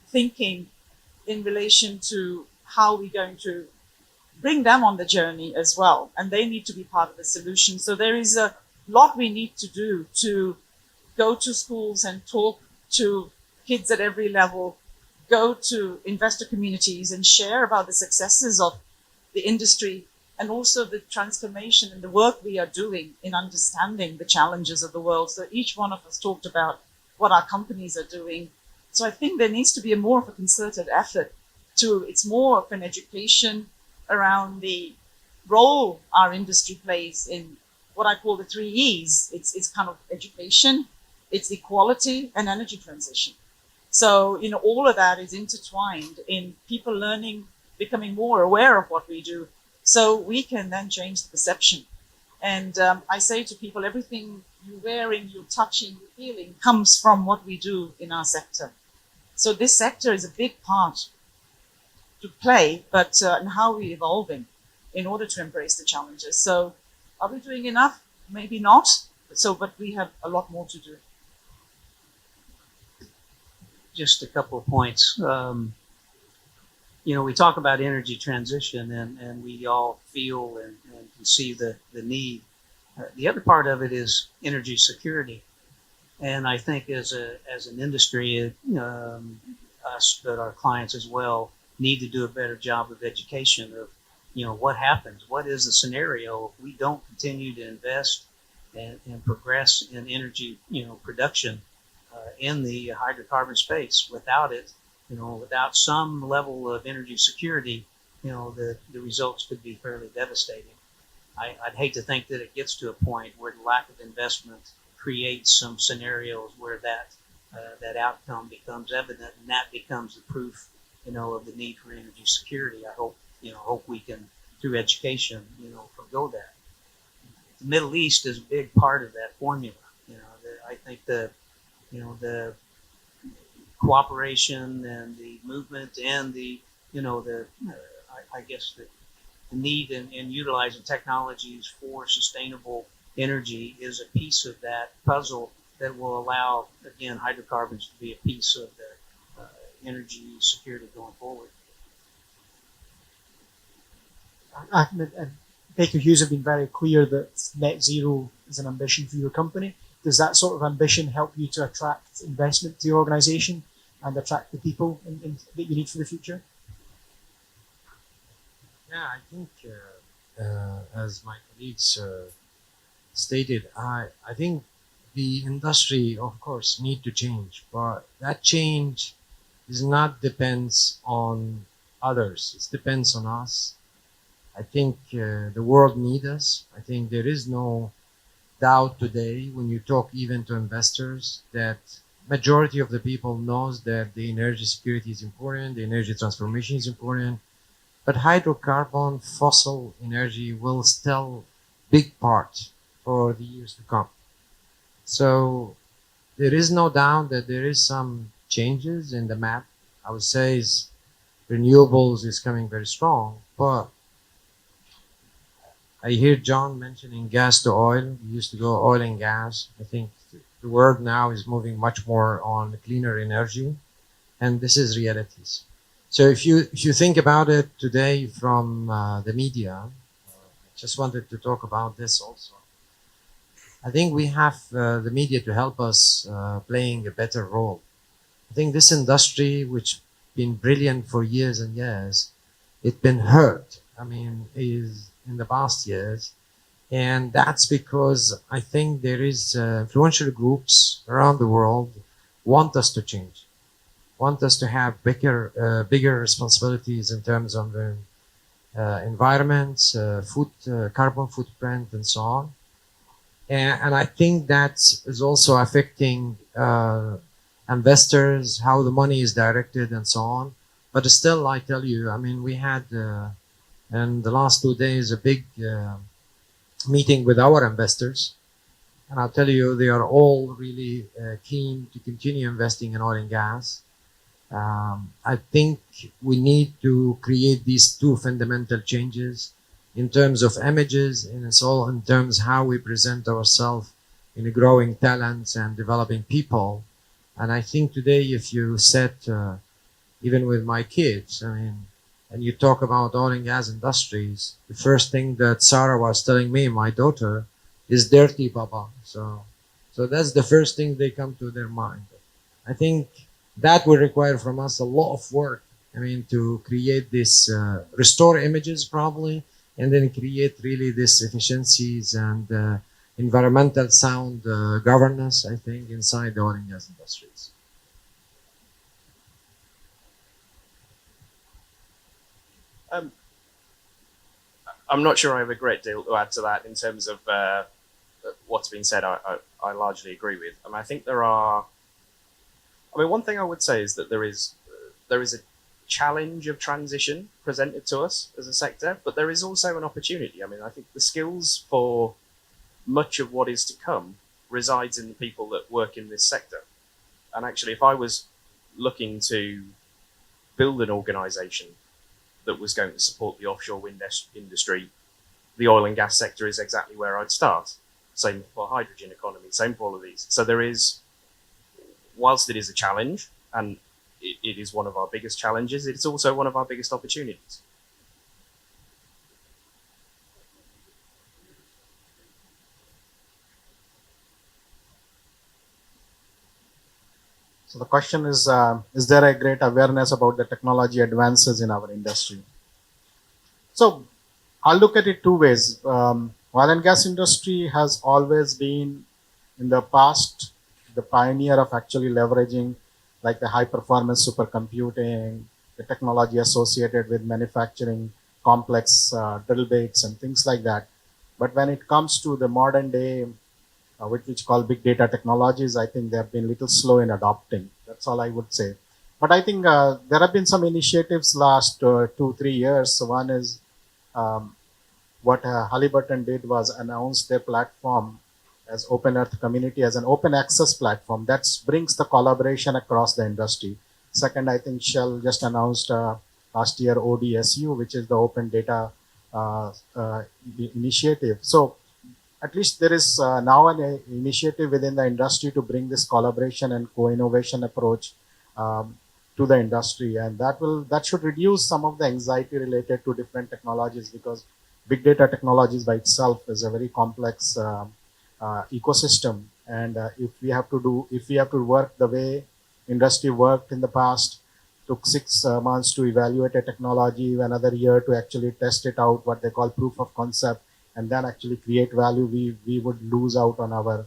thinking in relation to how we're going to bring them on the journey as well. And they need to be part of the solution. So there is a lot we need to do to go to schools and talk to kids at every level, go to investor communities and share about the successes of the industry, and also the transformation and the work we are doing in understanding the challenges of the world. So each one of us talked about what our companies are doing. So I think there needs to be more of a concerted effort it's more of an education around the role our industry plays in what I call the 3 E's. It's kind of education, it's equality, and energy transition. So, all of that is intertwined in people learning, becoming more aware of what we do, so we can then change the perception. And I say to people, everything you're wearing, you're touching, you're feeling comes from what we do in our sector. So this sector is a big part to play, but in how we're evolving in order to embrace the challenges. So are we doing enough? Maybe not. But we have a lot more to do. Just a couple of points. We talk about energy transition, and we all feel and can see the need. The other part of it is energy security. And I think as an industry, us, but our clients as well, need to do a better job of education of, what happens, what is the scenario if we don't continue to invest and progress in energy, production in the hydrocarbon space. Without it, without some level of energy security, the results could be fairly devastating. I'd hate to think that it gets to a point where the lack of investment creates some scenarios where that outcome becomes evident, and that becomes the proof, of the need for energy security. I hope we can, through education, forego that. The Middle East is a big part of that formula. I think the cooperation and the movement and I guess the need in utilizing technologies for sustainable energy is a piece of that puzzle that will allow, again, hydrocarbons to be a piece of the energy security going forward. Ahmed and Baker Hughes have been very clear that net zero is an ambition for your company. Does that sort of ambition help you to attract investment to your organization and attract the people that you need for the future? Yeah, I think, as my colleagues stated, I think the industry, of course, need to change, but that change is not depends on others. It depends on us. I think the world needs us. I think there is no doubt today when you talk even to investors that majority of the people knows that the energy security is important, the energy transformation is important, but hydrocarbon fossil energy will still big part for the years to come. So there is no doubt that there is some changes in the map. I would say renewables is coming very strong, but I hear John mentioning gas to oil. We used to go oil and gas. I think the world now is moving much more on cleaner energy, and this is realities. So if you think about it today from the media, just wanted to talk about this also. I think we have the media to help us playing a better role. I think this industry, which been brilliant for years and years, it's been hurt. I mean, is in the past years, and that's because I think there is influential groups around the world want us to change, want us to have bigger responsibilities in terms of environment, carbon footprint, and so on. And I think that is also affecting investors, how the money is directed, and so on. But still, I tell you, I mean, we had in the last 2 days a big meeting with our investors, and I'll tell you, they are all really keen to continue investing in oil and gas. I think we need to create these two fundamental changes in terms of images, and it's all in terms how we present ourselves in growing talents and developing people. And I think today, if you set, even with my kids, I mean, and you talk about oil and gas industries, the first thing that Sarah was telling me, my daughter, is dirty, Papa. So that's the first thing they come to their mind. I think that will require from us a lot of work. I mean, to create this, restore images probably, and then create really this efficiencies and environmental sound governance, I think, inside the oil and gas industries. I'm not sure I have a great deal to add to that in terms of what's been said. I largely agree with. I think there are. I mean, one thing I would say is that there is a challenge of transition presented to us as a sector, but there is also an opportunity. I mean, I think the skills for much of what is to come resides in the people that work in this sector. And actually, if I was looking to build an organization that was going to support the offshore wind industry, the oil and gas sector is exactly where I'd start. Same for hydrogen economy, same for all of these. So there is, whilst it is a challenge, and it is one of our biggest challenges, it's also one of our biggest opportunities. So the question is there a great awareness about the technology advances in our industry? So I'll look at it two ways. Oil and gas industry has always been, in the past, the pioneer of actually leveraging like the high performance supercomputing, the technology associated with manufacturing complex drill bits and things like that. But when it comes to the modern day, which call big data technologies, I think they have been a little slow in adopting. That's all I would say. But I think there have been some initiatives last 2-3 years. So one is what Halliburton did was announce their platform as Open Earth Community as an open access platform that brings the collaboration across the industry. Second, I think Shell just announced last year ODSU, which is the Open Data Initiative. So at least there is now an initiative within the industry to bring this collaboration and co-innovation approach to the industry, and that should reduce some of the anxiety related to different technologies, because big data technologies by itself is a very complex ecosystem, and if we have to work the way industry worked in the past, took 6 months to evaluate a technology, another year to actually test it out, what they call proof of concept, and then actually create value, we would lose out on our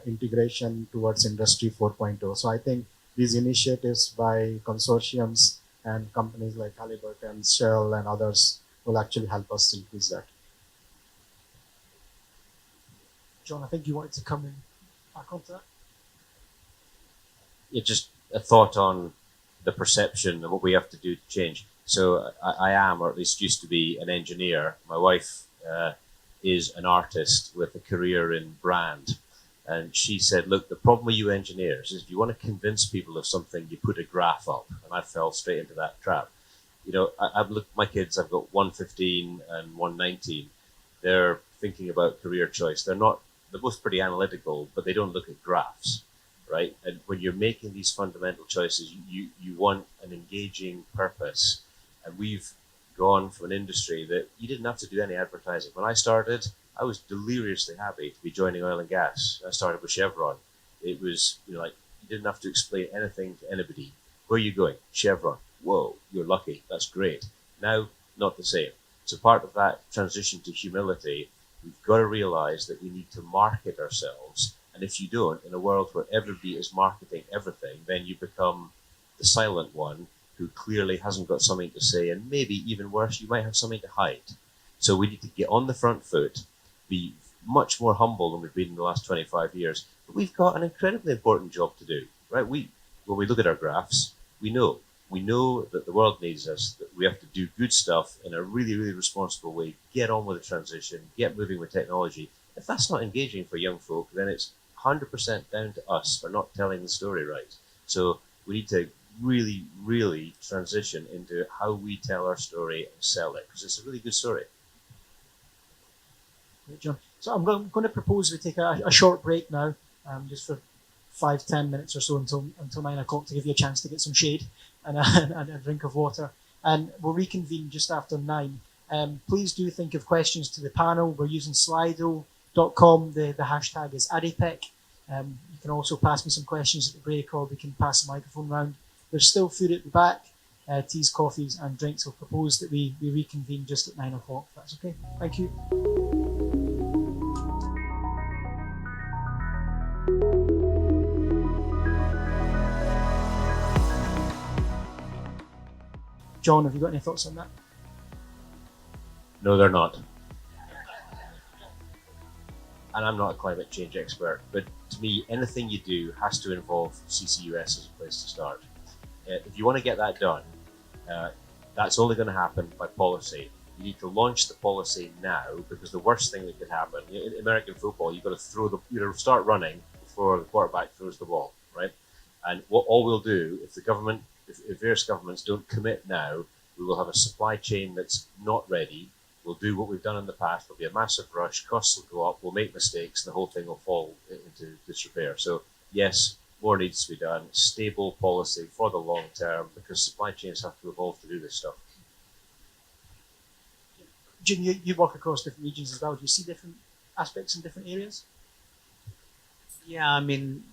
integration towards Industry 4.0. So I think these initiatives by consortiums and companies like Halliburton, Shell, and others will actually help us increase that. John, I think you wanted to come in back onto that. Yeah, just a thought on the perception and what we have to do to change. So I am, or at least used to be, an engineer. My wife is an artist with a career in brand. And she said, look, the problem with you engineers is if you want to convince people of something, you put a graph up. And I fell straight into that trap. You know, I've looked at my kids, I've got 115 and 119. They're thinking about career choice. They're both pretty analytical, but they don't look at graphs, right? And when you're making these fundamental choices, you want an engaging purpose. And we've gone from an industry that you didn't have to do any advertising. When I started, I was deliriously happy to be joining oil and gas. I started with Chevron. It was, like, you didn't have to explain anything to anybody. Where are you going? Chevron. Whoa, you're lucky. That's great. Now, not the same. So part of that transition to humility, we've got to realize that we need to market ourselves. And if you don't, in a world where everybody is marketing everything, then you become the silent one who clearly hasn't got something to say. And maybe even worse, you might have something to hide. So we need to get on the front foot, be much more humble than we've been in the last 25 years. But we've got an incredibly important job to do, right? When we look at our graphs, we know that the world needs us, that we have to do good stuff in a really, really responsible way, get on with the transition, get moving with technology. If that's not engaging for young folk, then it's 100% down to us for not telling the story right. So we need to really, really transition into how we tell our story and sell it, because it's a really good story. Great, John. So I'm going to propose we take a short break now, just for 5-10 minutes or so until 9 o'clock, to give you a chance to get some shade and a drink of water. And we'll reconvene just after 9. Please do think of questions to the panel. We're using Slido.com. The hashtag is ADIPEC. You can also pass me some questions at the break, or we can pass the microphone round. There's still food at the back, teas, coffees, and drinks. We'll propose that we reconvene just at 9 o'clock, if that's okay. Thank you. John, have you got any thoughts on that? No, they're not. And I'm not a climate change expert, but to me, anything you do has to involve CCUS as a place to start. If you want to get that done, that's only going to happen by policy. You need to launch the policy now, because the worst thing that could happen in American football, you've got to start running before the quarterback throws the ball, right? And all we'll do, if various governments don't commit now, we will have a supply chain that's not ready. We'll do what we've done in the past. There'll be a massive rush. Costs will go up. We'll make mistakes, and the whole thing will fall into disrepair. So yes, more needs to be done. Stable policy for the long term, because supply chains have to evolve to do this stuff. Jim, you work across different regions as well. Do you see different aspects in different areas? Yeah, I mean,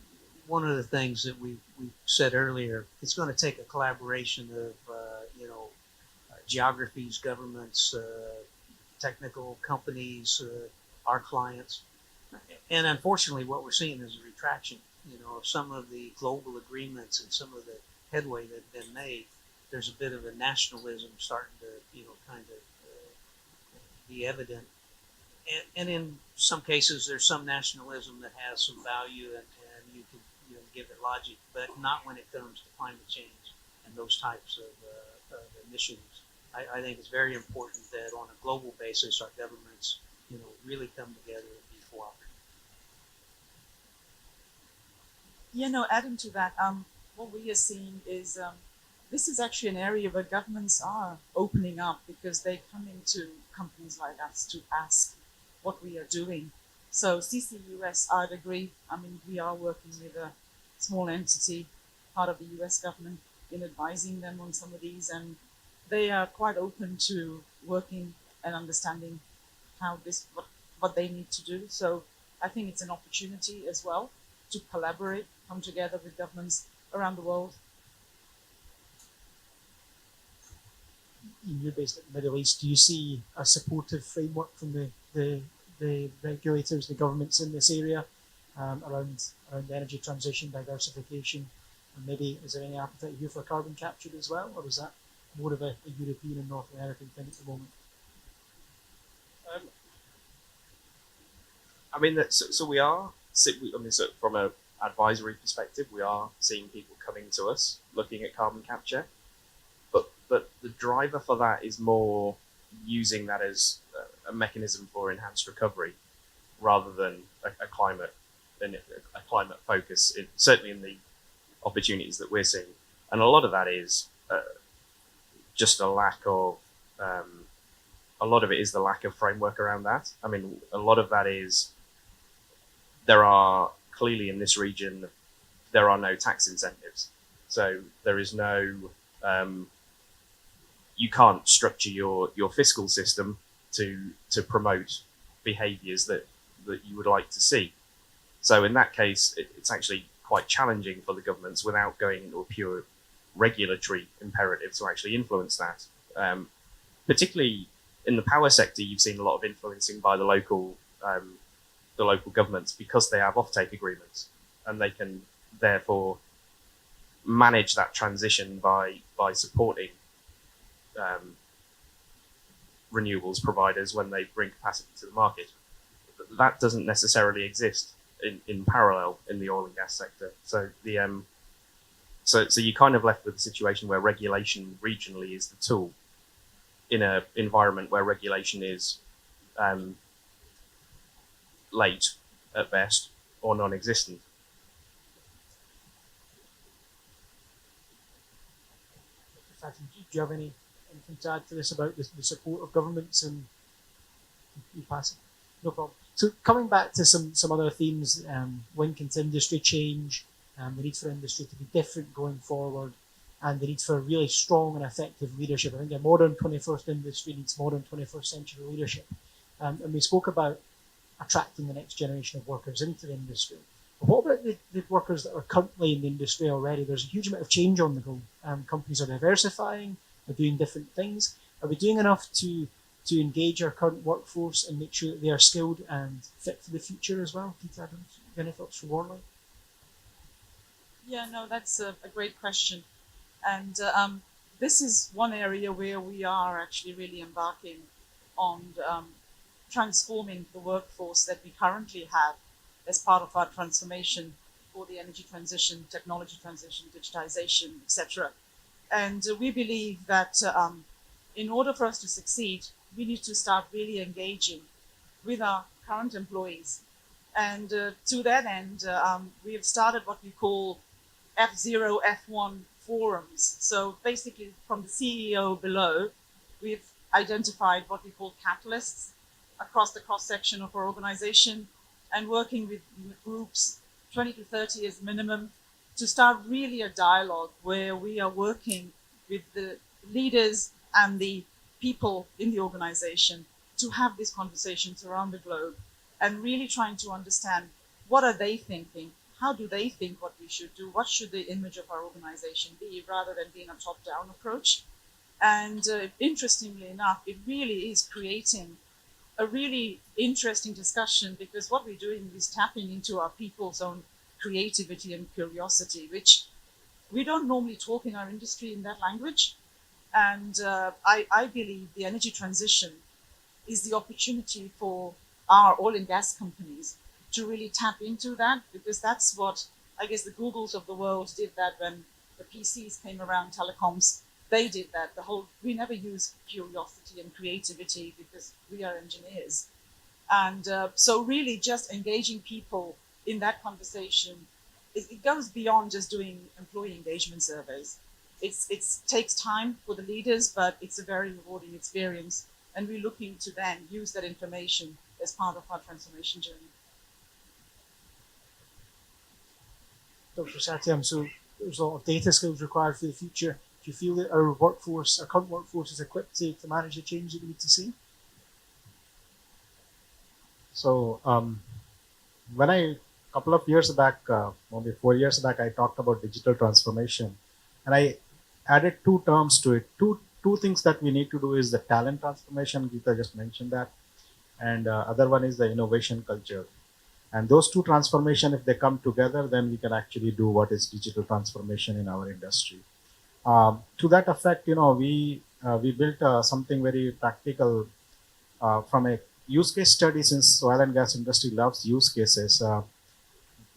one of the things that we said earlier, it's going to take a collaboration of, geographies, governments, technical companies, our clients. And unfortunately, what we're seeing is a retraction, of some of the global agreements and some of the headway that's been made. There's a bit of a nationalism starting to, kind of be evident. and in some cases, there's some nationalism that has some value, and you can give it logic, but not when it comes to climate change and those types of initiatives. I think it's very important that on a global basis, our governments, really come together and be cooperative. Adding to that, what we are seeing is this is actually an area where governments are opening up because they come into companies like us to ask what we are doing. So CCUS, I'd agree. I mean, we are working with a small entity, part of the US government, in advising them on some of these, and they are quite open to working and understanding how what they need to do. So I think it's an opportunity as well to collaborate, come together with governments around the world. You're based in the Middle East. Do you see a supportive framework from the regulators, the governments in this area around the energy transition, diversification, and maybe is there any appetite here for carbon capture as well, or is that more of a European and North American thing at the moment? I mean, so we are. So from an advisory perspective, we are seeing people coming to us looking at carbon capture, but the driver for that is more using that as a mechanism for enhanced recovery, rather than a climate focus. Certainly in the opportunities that we're seeing, and a lot of that is just a lack of. A lot of it is the lack of framework around that. I mean, a lot of that is there are clearly in this region there are no tax incentives, so there is no. You can't structure your fiscal system to promote behaviours that you would like to see. So in that case, it's actually quite challenging for the governments without going into a pure regulatory imperative to actually influence that. Particularly in the power sector, you've seen a lot of influencing by the local governments because they have offtake agreements, and they can therefore manage that transition by supporting renewables providers when they bring capacity to the market. That doesn't necessarily exist in parallel in the oil and gas sector. So so you're kind of left with a situation where regulation regionally is the tool in an environment where regulation is late at best or non-existent. Do you have anything to add to this about the support of governments and you pass it? No problem. So coming back to some other themes, linking to industry change, the need for industry to be different going forward, and the need for really strong and effective leadership. I think a modern 21st industry needs modern 21st century leadership. And we spoke about attracting the next generation of workers into the industry. But what about the workers that are currently in the industry already? There's a huge amount of change on the go. Companies are diversifying, they're doing different things. Are we doing enough to engage our current workforce and make sure that they are skilled and fit for the future as well? Geeta, any thoughts from Warley? Yeah, no, that's a great question. And this is one area where we are actually really embarking on transforming the workforce that we currently have as part of our transformation for the energy transition, technology transition, digitization, etc. And we believe that in order for us to succeed, we need to start really engaging with our current employees. And to that end, we have started what we call F0, F1 forums. So basically from the CEO below, we've identified what we call catalysts across the cross-section of our organization, and working with groups, 20 to 30 as minimum, to start really a dialogue where we are working with the leaders and the people in the organization to have these conversations around the globe and really trying to understand what are they thinking, how do they think what we should do, what should the image of our organization be, rather than being a top-down approach. And interestingly enough, it really is creating a really interesting discussion, because what we're doing is tapping into our people's own creativity and curiosity, which we don't normally talk in our industry in that language. And I believe the energy transition is the opportunity for our oil and gas companies to really tap into that, because that's what I guess the Googles of the world did that when the PCs came around, telecoms. They did that. We never use curiosity and creativity because we are engineers. And so really just engaging people in that conversation, it goes beyond just doing employee engagement surveys. It takes time for the leaders, but it's a very rewarding experience. And we're looking to then use that information as part of our transformation journey. Dr. Satyam, so there's a lot of data skills required for the future. Do you feel that our current workforce is equipped to manage the change that we need to see? So when a couple of years back, maybe 4 years back, I talked about digital transformation, and I added two terms to it. Two things that we need to do is the talent transformation. Geeta just mentioned that, and other one is the innovation culture. And those two transformation, if they come together, then we can actually do what is digital transformation in our industry. To that effect, we built something very practical from a use case study. Since oil and gas industry loves use cases,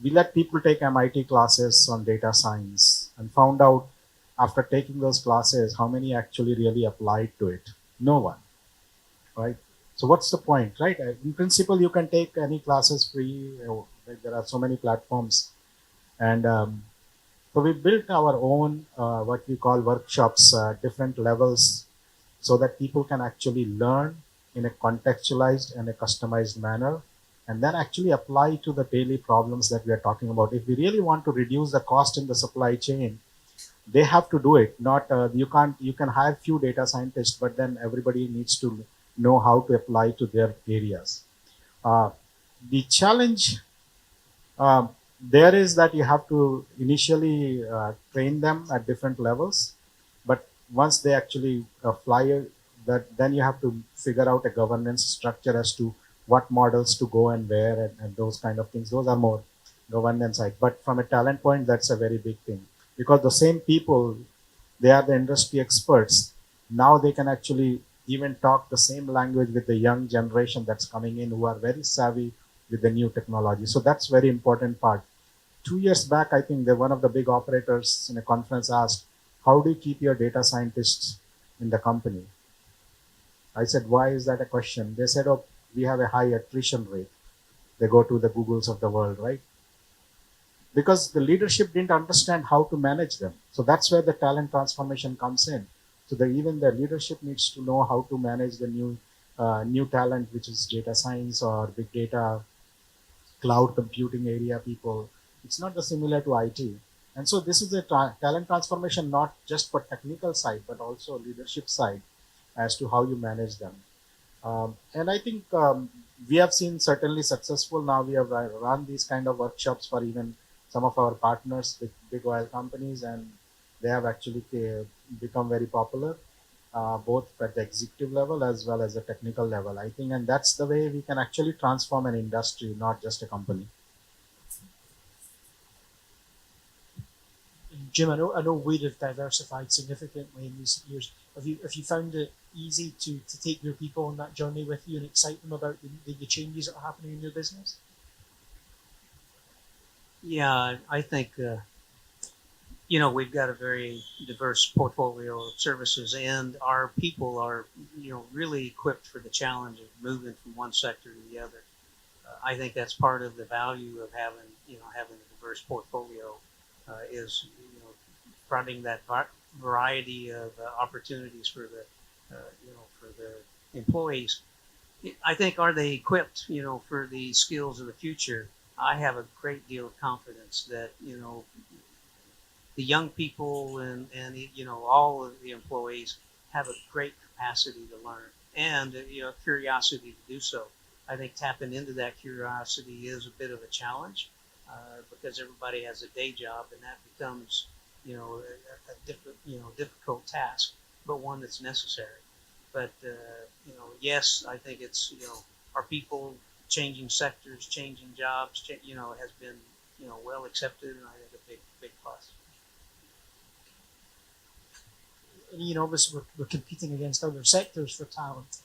we let people take MIT classes on data science and found out after taking those classes how many actually really applied to it. No one, right? So what's the point, right? In principle, you can take any classes free. Like there are so many platforms, and so we built our own what we call workshops, different levels, so that people can actually learn in a contextualized and a customized manner, and then actually apply to the daily problems that we are talking about. If we really want to reduce the cost in the supply chain, they have to do it. Not you can hire few data scientists, but then everybody needs to know how to apply to their areas. The challenge there is that you have to initially train them at different levels, but once they actually fly, then you have to figure out a governance structure as to what models to go and where, and those kind of things. Those are more governance side. But from a talent point, that's a very big thing, because the same people, they are the industry experts. Now they can actually even talk the same language with the young generation that's coming in, who are very savvy with the new technology. So that's very important part. 2 years back, I think one of the big operators in a conference asked, how do you keep your data scientists in the company? I said, why is that a question? They said, oh, we have a high attrition rate. They go to the Googles of the world, right? Because the leadership didn't understand how to manage them. So that's where the talent transformation comes in. So even the leadership needs to know how to manage the new talent, which is data science or big data, cloud computing area people. It's not similar to IT. And so this is a talent transformation, not just for technical side, but also leadership side as to how you manage them. And I think we have seen certainly successful. Now we have run these kind of workshops for even some of our partners, big oil companies, and they have actually become very popular, both at the executive level as well as the technical level, I think. And that's the way we can actually transform an industry, not just a company. Jim, I know Lloyd have diversified significantly in recent years. Have you found it easy to take your people on that journey with you and excite them about the changes that are happening in your business? Yeah, I think we've got a very diverse portfolio of services, and our people are really equipped for the challenge of moving from one sector to the other. I think that's part of the value of having a diverse portfolio, is providing that variety of opportunities for the employees. I think, are they equipped for the skills of the future? I have a great deal of confidence that the young people and all of the employees have a great capacity to learn and curiosity to do so. I think tapping into that curiosity is a bit of a challenge, because everybody has a day job, and that becomes a difficult task, but one that's necessary. But yes, I think it's our people changing sectors, changing jobs, has been well accepted, and I think a big plus. Obviously we're competing against other sectors for talent,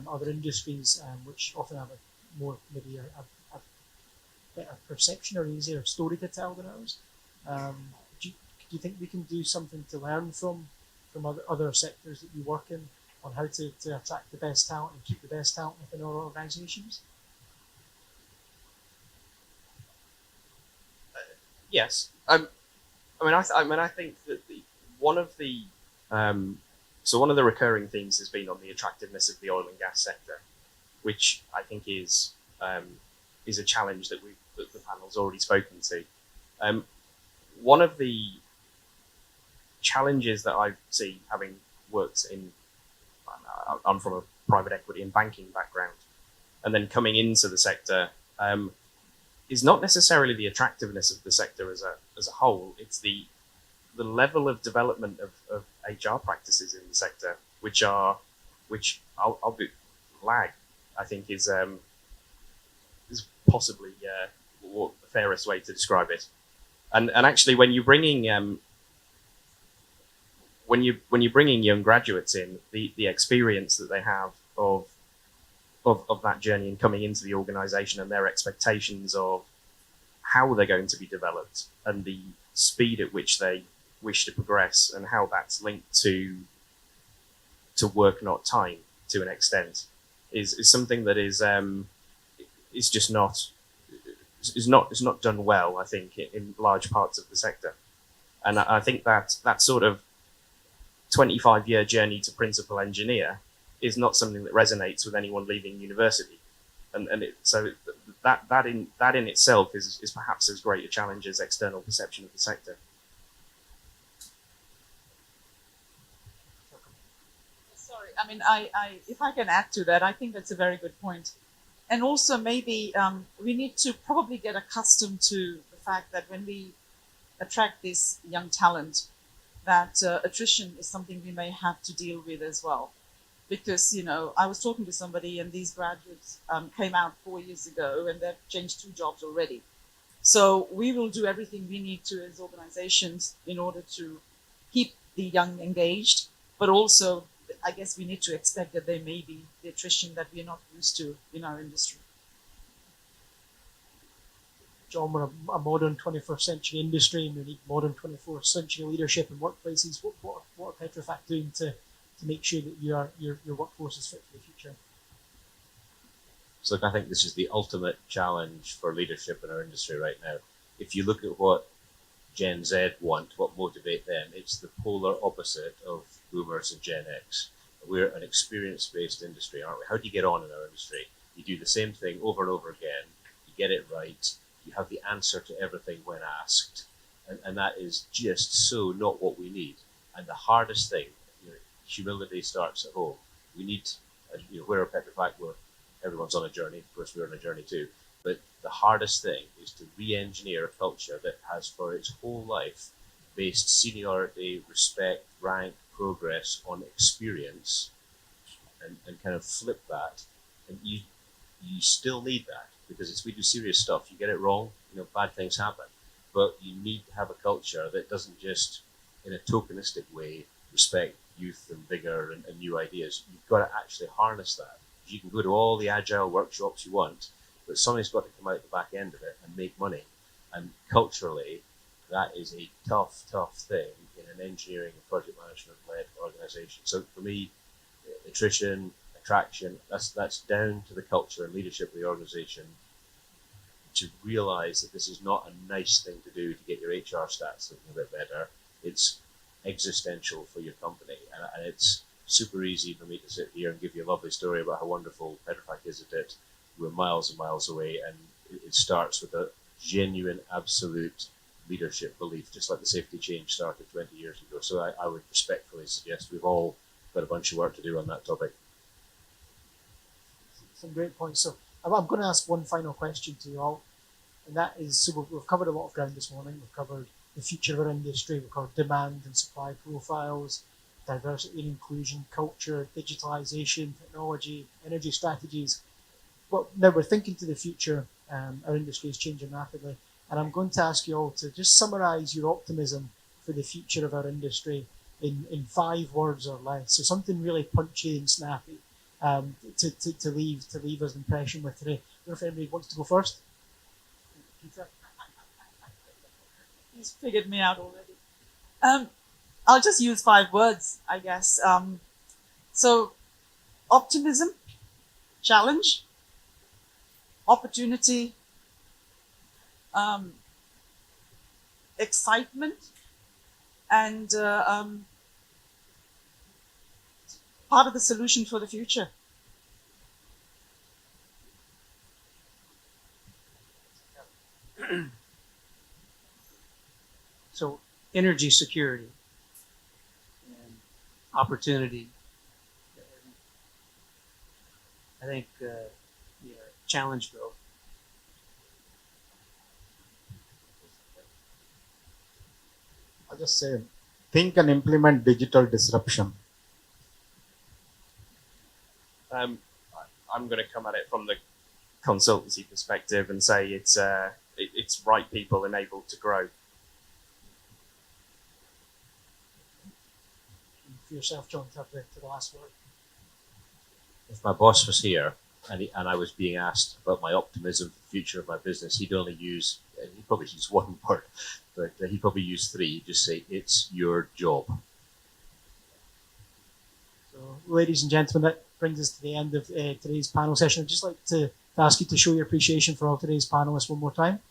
other industries which often have a more maybe a better perception or easier story to tell than ours. Do you think we can do something to learn from other sectors that you work in on how to attract the best talent and keep the best talent within our organisations? Yes. I think that one of the recurring themes has been on the attractiveness of the oil and gas sector, which I think is a challenge that the panel's already spoken to. One of the challenges that I see, having worked in, I'm from a private equity and banking background, and then coming into the sector, is not necessarily the attractiveness of the sector as a whole. It's the level of development of HR practices in the sector, which I'll be lag, I think is possibly the fairest way to describe it. And actually, when you're bringing young graduates in, the experience that they have of that journey and coming into the organization and their expectations of how they're going to be developed and the speed at which they wish to progress and how that's linked to work, not time, to an extent, is something that is just not done well, I think, in large parts of the sector. And I think that sort of 25-year journey to principal engineer is not something that resonates with anyone leaving university, so that in itself is perhaps as great a challenge as external perception of the sector. Sorry, if I can add to that, I think that's a very good point. And also maybe we need to probably get accustomed to the fact that when we attract this young talent, that attrition is something we may have to deal with as well. Because, I was talking to somebody and these graduates came out 4 years ago and they've changed 2 jobs already. So we will do everything we need to as organizations in order to keep the young engaged, but also I guess we need to expect that there may be the attrition that we're not used to in our industry. John, we're a modern 21st century industry and we need modern 24th century leadership in workplaces. What are Petrofac doing to make sure that your workforce is fit for the future? So look, I think this is the ultimate challenge for leadership in our industry right now. If you look at what Gen Z want, what motivate them, it's the polar opposite of boomers and Gen X. We're an experience-based industry, aren't we? How do you get on in our industry? You do the same thing over and over again, you get it right, you have the answer to everything when asked, and that is just so not what we need. And the hardest thing, humility starts at home. We need, we're a Petrofac, everyone's on a journey, of course we're on a journey too, but the hardest thing is to re-engineer a culture that has for its whole life based seniority, respect, rank, progress on experience, and kind of flip that. And you still need that, because we do serious stuff. You get it wrong, bad things happen. But you need to have a culture that doesn't just, in a tokenistic way, respect youth and vigor and new ideas. You've got to actually harness that. You can go to all the agile workshops you want, but somebody's got to come out the back end of it and make money. And culturally, that is a tough thing in an engineering and project management-led organization. So for me, attrition, attraction, that's down to the culture and leadership of the organization to realize that this is not a nice thing to do to get your HR stats looking a bit better. It's existential for your company, and it's super easy for me to sit here and give you a lovely story about how wonderful Petrofac is at it. We're miles and miles away, and it starts with a genuine, absolute leadership belief, just like the safety change started 20 years ago. So I would respectfully suggest we've all got a bunch of work to do on that topic. Some great points. So I'm going to ask one final question to you all, and that is, so we've covered a lot of ground this morning. We've covered the future of our industry, we've covered demand and supply profiles, diversity and inclusion, culture, digitalization, technology, energy strategies. But now we're thinking to the future. Our industry is changing rapidly, and I'm going to ask you all to just summarize your optimism for the future of our industry in 5 words or less. So something really punchy and snappy to leave us an impression with today. if anybody wants to go first. Geeta? He's figured me out already. I'll just use 5 words, I guess. So, optimism, challenge, opportunity, excitement, and part of the solution for the future. So energy security and opportunity. I think challenge growth. I'll just say, think and implement digital disruption. I'm going to come at it from the consultancy perspective and say it's right people enabled to grow. For yourself, John, to the last word. If my boss was here and I was being asked about my optimism for the future of my business, he'd probably use one word, but he'd probably use 3. He'd just say, it's your job. So, ladies and gentlemen, that brings us to the end of today's panel session. I'd just like to ask you to show your appreciation for all today's panelists one more time.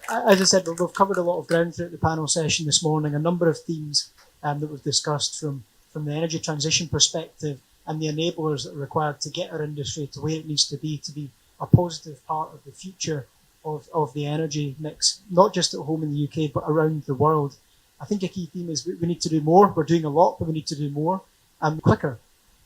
As I said, we've covered a lot of ground throughout the panel session this morning, a number of themes that we've discussed from the energy transition perspective and the enablers that are required to get our industry to where it needs to be a positive part of the future of the energy mix, not just at home in the UK, but around the world. I think a key theme is we need to do more. We're doing a lot, but we need to do more and quicker.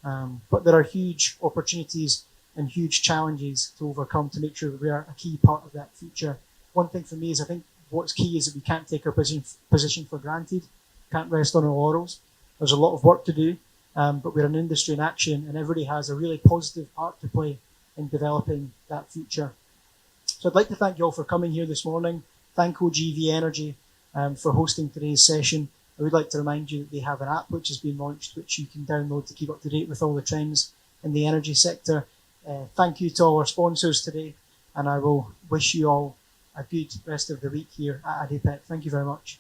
But there are huge opportunities and huge challenges to overcome to make sure that we are a key part of that future. One thing for me is I think what's key is that we can't take our position for granted, can't rest on our laurels. There's a lot of work to do, but we're an industry in action and everybody has a really positive part to play in developing that future. So I'd like to thank you all for coming here this morning. Thank OGV Energy for hosting today's session. I would like to remind you that they have an app which has been launched, which you can download to keep up to date with all the trends in the energy sector. Thank you to all our sponsors today, and I will wish you all a good rest of the week here at ADIPEC. Thank you very much.